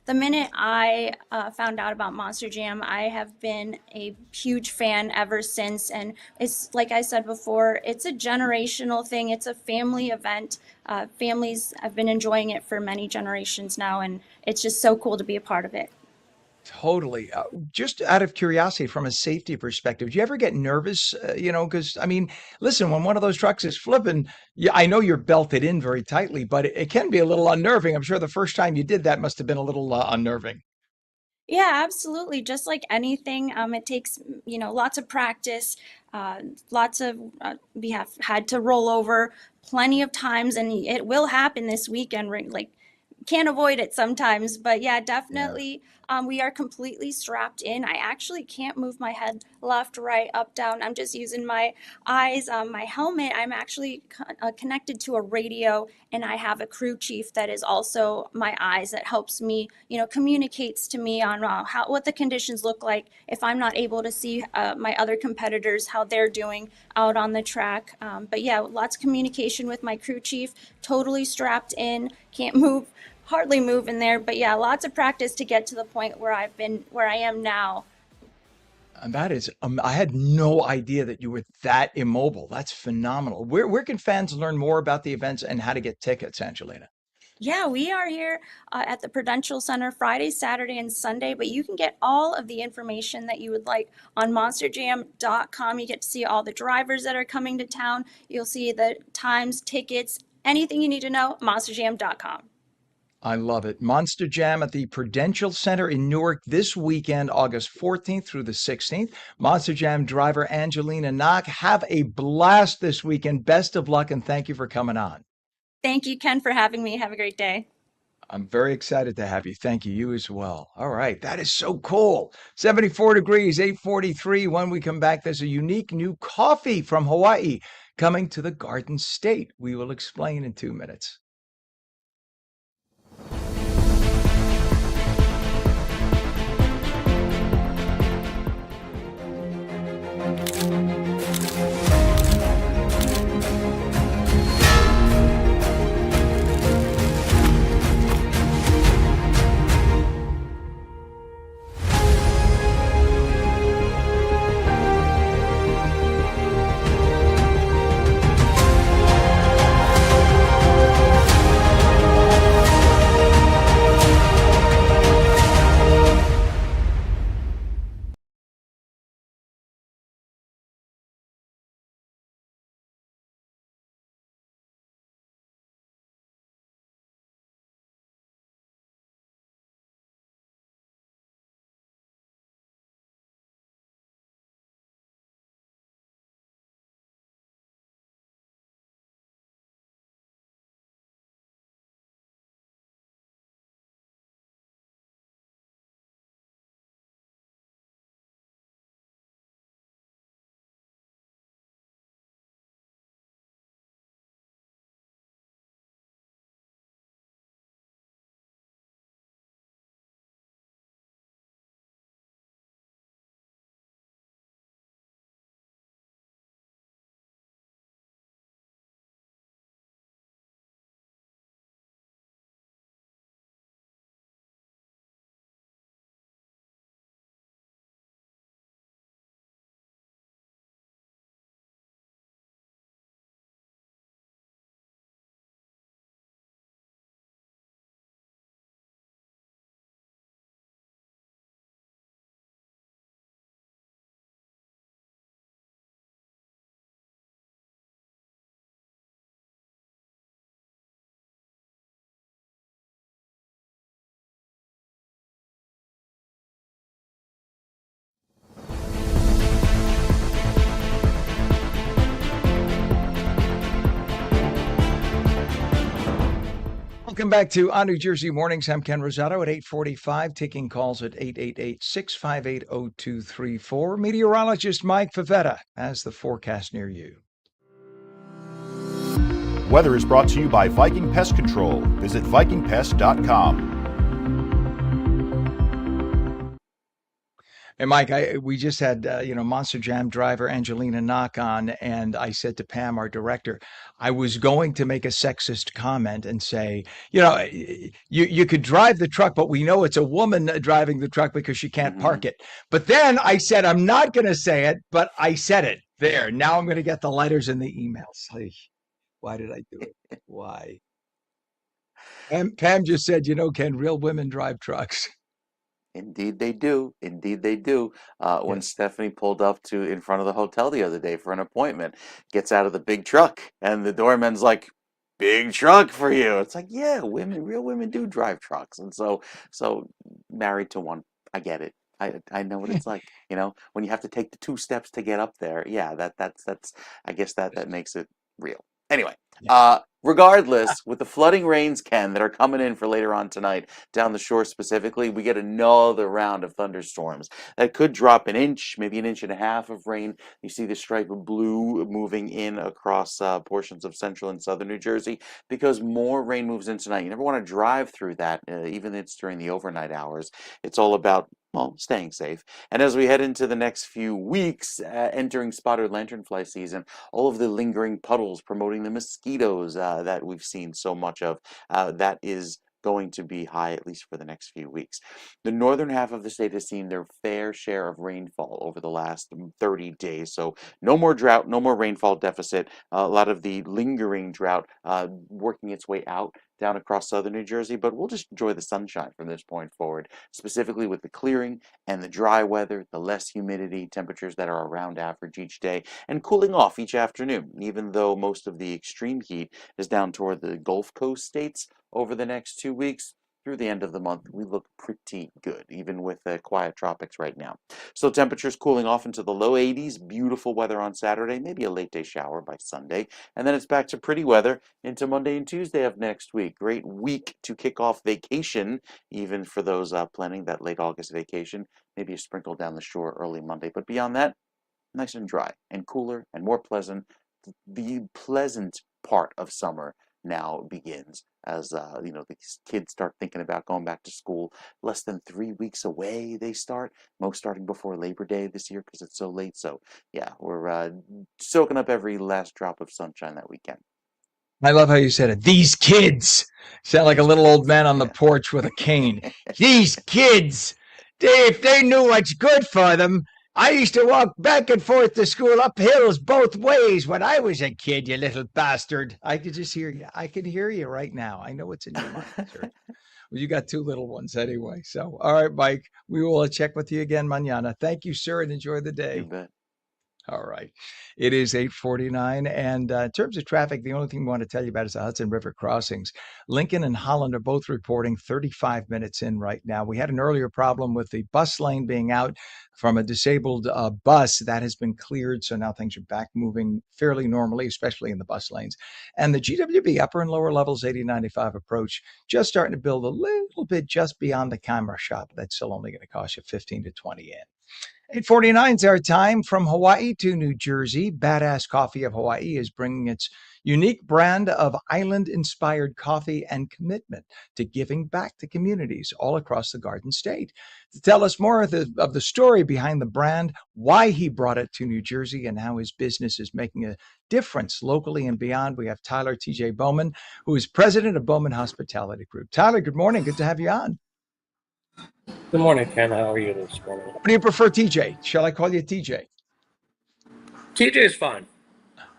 the minute I found out about Monster Jam, I have been a huge fan ever since. And it's like I said before, it's a generational thing. It's a family event. Families have been enjoying it for many generations now, and it's just so cool to be a part of it. Totally. Just out of curiosity, from a safety perspective, do you ever get nervous? Because I mean, listen, when one of those trucks is flipping, yeah, I know you're belted in very tightly, but it can be a little unnerving. I'm sure the first time you did that must have been a little unnerving. Yeah, absolutely. Just like anything, it takes, lots of practice, we have had to roll over plenty of times, and it will happen this weekend, right? Like can't avoid it sometimes. But yeah, Yeah. definitely, we are completely strapped in. I actually can't move my head left, right, up, down. I'm just using my eyes. My helmet, I'm actually connected to a radio, and I have a crew chief that is also my eyes that helps me, communicates to me on what the conditions look like if I'm not able to see my other competitors, how they're doing out on the track. But yeah, lots of communication with my crew chief, totally strapped in, can't move, hardly move in there. But yeah, lots of practice to get to the point where I am now. And that is, I had no idea that you were that immobile. That's phenomenal. Where can fans learn more about the events and how to get tickets, Angelina? Yeah, we are here at the Prudential Center Friday, Saturday, and Sunday, but you can get all of the information that you would like on monsterjam.com. You get to see all the drivers that are coming to town. You'll see the times, tickets, anything you need to know, monsterjam.com. I love it. Monster Jam at the Prudential Center in Newark this weekend, August 14th through the 16th. Monster Jam driver Angelina Knock. Have a blast this weekend. Best of luck, and thank you for coming on. Thank you, Ken, for having me. Have a great day. I'm very excited to have you. Thank you. You as well. All right. That is so cool. 74 degrees, 843. When we come back, there's a unique new coffee from Hawaii coming to the Garden State. We will explain in 2 minutes. Welcome back to On New Jersey Mornings. I'm Ken Rosato at 8:45, taking calls at 888-658-0234. Meteorologist Mike Favetta has the forecast near you. Weather is brought to you by Viking Pest Control. Visit vikingpest.com. And Mike, we just had Monster Jam driver Angelina Knock on, and I said to Pam, our director, I was going to make a sexist comment and say, you could drive the truck, but we know it's a woman driving the truck because she can't park it. But then I said I'm not going to say it, but I said it. There. Now I'm going to get the letters and the emails. Why did I do it? Why? And Pam just said, Ken, real women drive trucks. Indeed they do. Indeed they do. When Yes. Stephanie pulled up to in front of the hotel the other day for an appointment, gets out of the big truck, and the doorman's like, "Big truck for you." It's like, yeah, real women do drive trucks, and so married to one, I get it. I know what it's like. When you have to take the 2 steps to get up there. Yeah, that's I guess that makes it real. Anyway, Yeah. Regardless, with the flooding rains, Ken, that are coming in for later on tonight down the shore specifically, we get another round of thunderstorms that could drop an inch, maybe an inch and a half of rain. You see the stripe of blue moving in across portions of central and southern New Jersey because more rain moves in tonight. You never want to drive through that, even if it's during the overnight hours. It's all about, well, staying safe. And as we head into the next few weeks, entering spotted lanternfly season, all of the lingering puddles promoting the mosquitoes that we've seen so much of, that is going to be high at least for the next few weeks. The northern half of the state has seen their fair share of rainfall over the last 30 days. So no more drought, no more rainfall deficit. A lot of the lingering drought working its way out down across southern New Jersey, but we'll just enjoy the sunshine from this point forward, specifically with the clearing and the dry weather, the less humidity, temperatures that are around average each day, and cooling off each afternoon, even though most of the extreme heat is down toward the Gulf Coast states over the next 2 weeks. Through the end of the month, we look pretty good, even with the quiet tropics right now. So temperatures cooling off into the low 80s, beautiful weather on Saturday, maybe a late day shower by Sunday, and then it's back to pretty weather into Monday and Tuesday of next week. Great week to kick off vacation, even for those planning that late August vacation. Maybe a sprinkle down the shore early Monday, but beyond that, nice and dry and cooler and more pleasant. The pleasant part of summer now begins as these kids start thinking about going back to school. Less than 3 weeks away they start, most starting before Labor Day this year because it's so late. So yeah, we're soaking up every last drop of sunshine that we can. I love how you said it. These kids sound like a little old man on the Yeah. porch with a cane. These kids, if they knew what's good for them. I used to walk back and forth to school up hills both ways when I was a kid, you little bastard. I could just hear you. I can hear you right now. I know what's in your mind, sir. Well, you got two little ones anyway. So, all right, Mike, we will check with you again mañana. Thank you, sir, and enjoy the You day. bet. All right. It is 8:49. And in terms of traffic, the only thing we want to tell you about is the Hudson River crossings. Lincoln and Holland are both reporting 35 minutes in right now. We had an earlier problem with the bus lane being out from a disabled bus. That has been cleared. So now things are back moving fairly normally, especially in the bus lanes. And the GWB upper and lower levels 8095 approach just starting to build a little bit just beyond the camera shop. That's still only going to cost you 15 to 20 in. 8:49 is our time. From Hawaii to New Jersey, Badass Coffee of Hawaii is bringing its unique brand of island-inspired coffee and commitment to giving back to communities all across the Garden State. To tell us more of the story behind the brand, why he brought it to New Jersey, and how his business is making a difference locally and beyond, we have Tyler T.J. Bowman, who is president of Bowman Hospitality Group. Tyler, good morning. Good to have you on. Good morning, Ken. How are you this morning? What do you prefer, TJ? Shall I call you TJ? TJ is fine.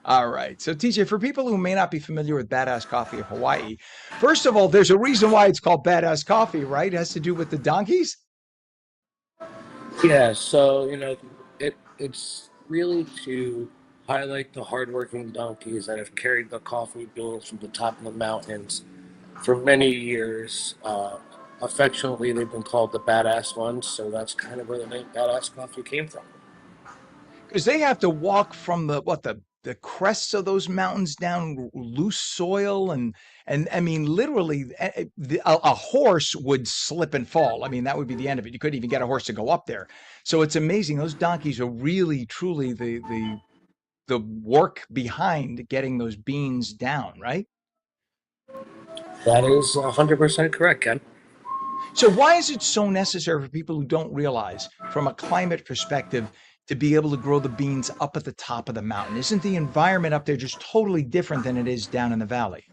All right. So, TJ, for people who may not be familiar with Badass Coffee of Hawaii, first of all, there's a reason why it's called Badass Coffee, right? It has to do with the donkeys. Yeah, so it's really to highlight the hardworking donkeys that have carried the coffee beans from the top of the mountains for many years. Affectionately, they've been called the badass ones, so that's kind of where the name Badass Coffee came from. Because they have to walk from the crests of those mountains down loose soil, and I mean literally a horse would slip and fall. I mean, that would be the end of it. You couldn't even get a horse to go up there. So it's amazing. Those donkeys are really truly the work behind getting those beans down, right? That is 100% correct, Ken. So why is it so necessary for people who don't realize, from a climate perspective, to be able to grow the beans up at the top of the mountain? Isn't the environment up there just totally different than it is down in the valley?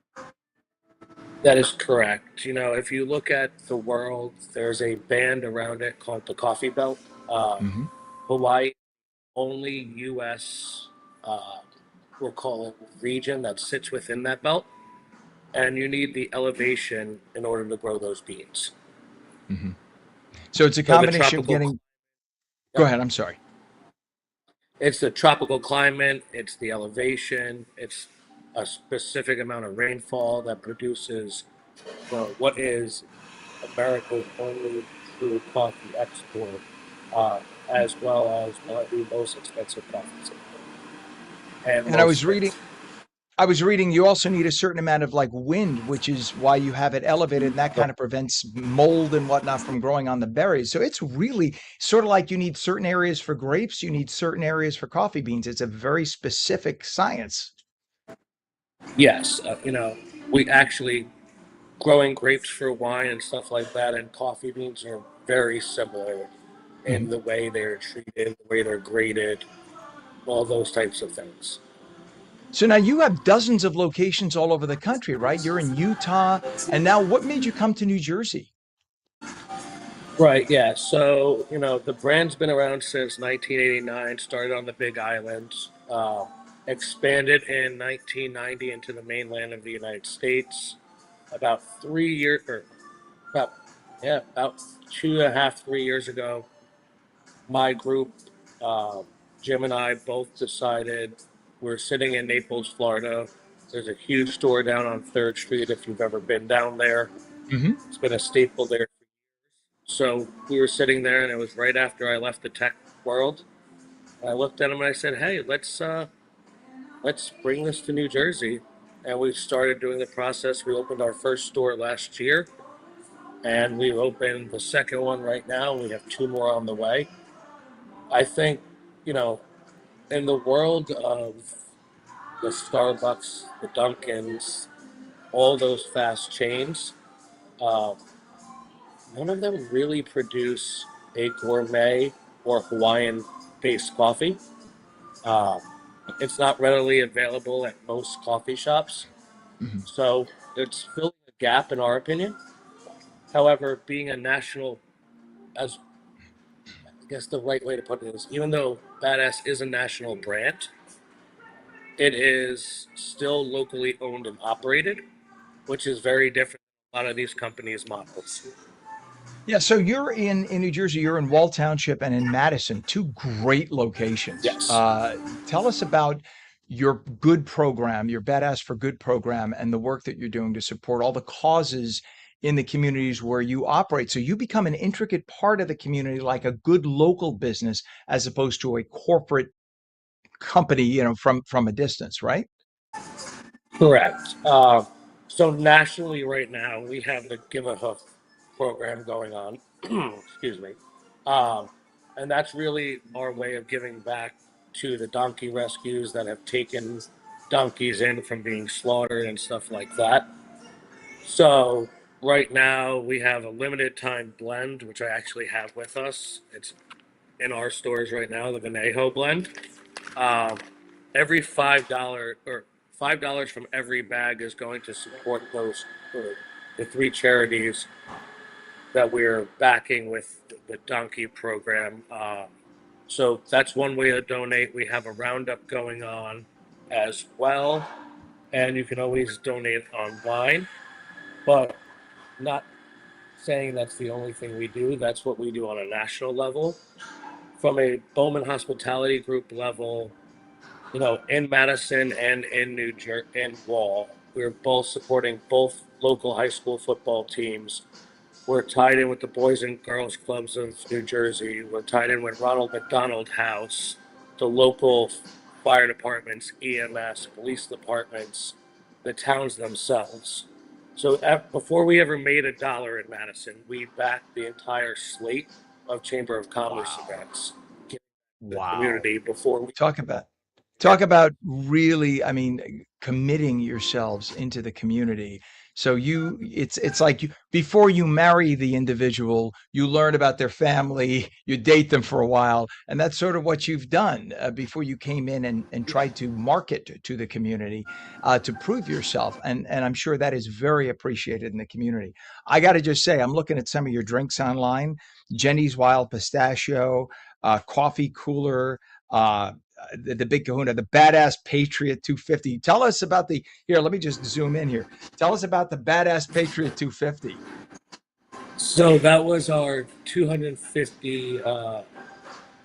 That is correct. If you look at the world, there's a band around it called the Coffee Belt. Hmm. Hawaii, only U.S. We'll call it region that sits within that belt, and you need the elevation in order to grow those beans. Hmm. So it's a So the combination of getting. Go yep, ahead. I'm sorry. it's the tropical climate, it's the elevation, it's a specific amount of rainfall that produces what is America's only true coffee export, as well as one of the most expensive coffees in the world and And I most was reading. fits. I was reading you also need a certain amount of like wind, which is why you have it elevated, and that kind of prevents mold and whatnot from growing on the berries. So it's really sort of like you need certain areas for grapes, you need certain areas for coffee beans. It's a very specific science. Yes, we actually growing grapes for wine and stuff like that, and coffee beans are very similar Mhm. in the way they're treated, the way they're graded, all those types of things. So now you have dozens of locations all over the country, right? You're in Utah, and now what made you come to New Jersey? Right, yeah. So, the brand's been around since 1989, started on the Big Island, expanded in 1990 into the mainland of the United States. About 3 years, or about, yeah, about 2.5, 3 years ago, my group, uh, Jim and I both decided we're sitting in Naples, Florida. There's a huge store down on 3rd Street if you've ever been down there. Hmm. It's been a staple there. So we were sitting there, and it was right after I left the tech world. I looked at him and I said, "Hey, let's bring this to New Jersey." And we started doing the process. We opened our first store last year, and we've opened the second one right now. We have two more on the way. I think, you know, in the world of the Starbucks, the Dunkins, all those fast chains, uh, none of them really produce a gourmet or Hawaiian based coffee. Uh, it's not readily available at most coffee shops. Hmm. So it's filling a gap, in our opinion. However, being a national, as I guess the right way to put it is, even though Badass is a national brand, it is still locally owned and operated, which is very different than a lot of these companies' models. Yeah, so you're in New Jersey, you're in Wall Township and in Madison, two great locations. Yes. Tell us about your good program, your Badass for Good program, and the work that you're doing to support all the causes in the communities where you operate. So you become an intricate part of the community, like a good local business, as opposed to a corporate company, from a distance, right? Correct. So nationally, right now, we have the Give a Hoof program going on. Excuse me. Um, and that's really our way of giving back to the donkey rescues that have taken donkeys in from being slaughtered and stuff like that. So right now, we have a limited time blend, which I actually have with us. It's in our stores right now, the Vinejo blend. Um, every $5 from every bag is going to support the three charities that we're backing with the donkey program. So that's one way to donate. We have a roundup going on as well, and you can always donate online. But not saying that's the only thing we do. That's what we do on a national level. From a Bowman Hospitality Group level, in Madison and in New Jersey and Wall, we're both supporting both local high school football teams. We're tied in with the Boys and Girls Clubs of New Jersey. We're tied in with Ronald McDonald House, the local fire departments, EMS, police departments, the towns themselves. So before we ever made a dollar in Madison, we backed the entire slate of Chamber of Commerce Wow. events, the Wow. community before we. Talk about Yeah. talk about really, committing yourselves into the community. So it's like before you marry the individual, you learn about their family, you date them for a while, and that's sort of what you've done before you came in and tried to market to the community to prove yourself. And I'm sure that is very appreciated in the community. I got to just say, I'm looking at some of your drinks online: Jenny's Wild Pistachio, Coffee Cooler. Uh, the Big Kahuna, the Badass Patriot 250. Tell us about here, let me just zoom in here. Tell us about the Badass Patriot 250. So that was our 250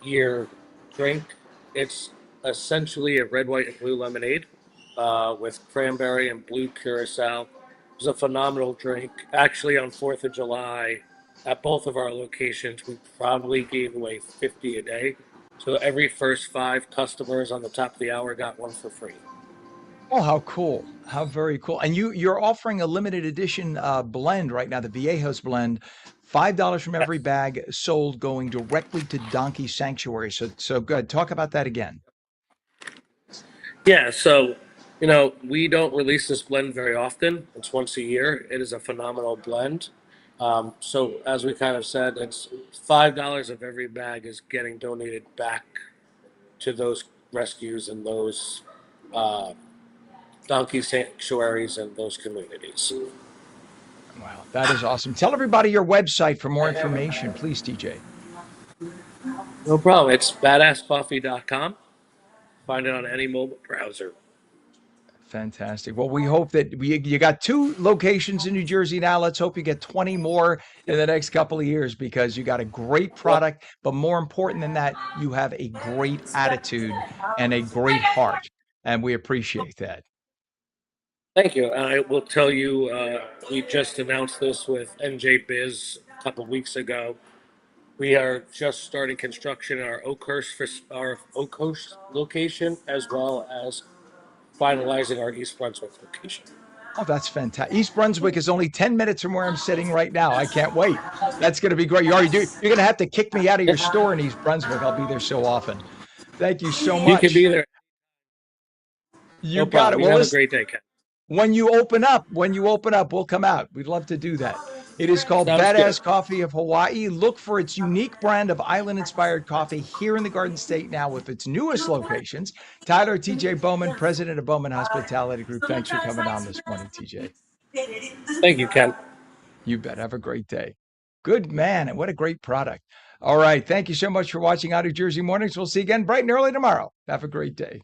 year drink. It's essentially a red, white, and blue lemonade with cranberry and blue curacao. It was a phenomenal drink. Actually, on 4th of July, at both of our locations, we probably gave away 50 a day. So every first five customers on the top of the hour got one for free. Oh, how cool. How very cool. And you're offering a limited edition blend right now, the Viejos blend, $5 from every bag sold going directly to Donkey Sanctuary. So good. Talk about that again. Yeah, so we don't release this blend very often. It's once a year. It is a phenomenal blend. So as we kind of said, it's $5 of every bag is getting donated back to those rescues and those uh, donkey sanctuaries and those communities. Wow, that is awesome. Tell everybody your website for more information, please, TJ. No problem. It's badasscoffee.com. Find it on any mobile browser. Fantastic. Well, we hope that you got 2 locations in New Jersey now. Let's hope you get 20 more in the next couple of years because you got a great product. But more important than that, you have a great attitude and a great heart. And we appreciate that. Thank you. I will tell you, we just announced this with NJ Biz a couple weeks ago. We are just starting construction in our Oakhurst location, as well as finalizing our East Brunswick location. Oh, that's fantastic. East Brunswick is only 10 minutes from where I'm sitting right now. I can't wait. That's going to be great. You're going to have to kick me out of your store in East Brunswick. I'll be there so often. Thank you so You can much. be there. You No got it. problem. You Well, have a listen, great day, Ken. when you open up, we'll come out. We'd love to do that. It is called Sounds good. Badass Coffee of Hawaii. Look for its unique brand of island-inspired coffee here in the Garden State now with its newest locations. Tyler TJ Bowman, president of Bowman Hospitality Group. Thanks for coming on this morning, TJ. Thank you, Ken. You bet. Have a great day. Good man. And what a great product. All right. Thank you so much for watching Out of Jersey Mornings. We'll see you again bright and early tomorrow. Have a great day.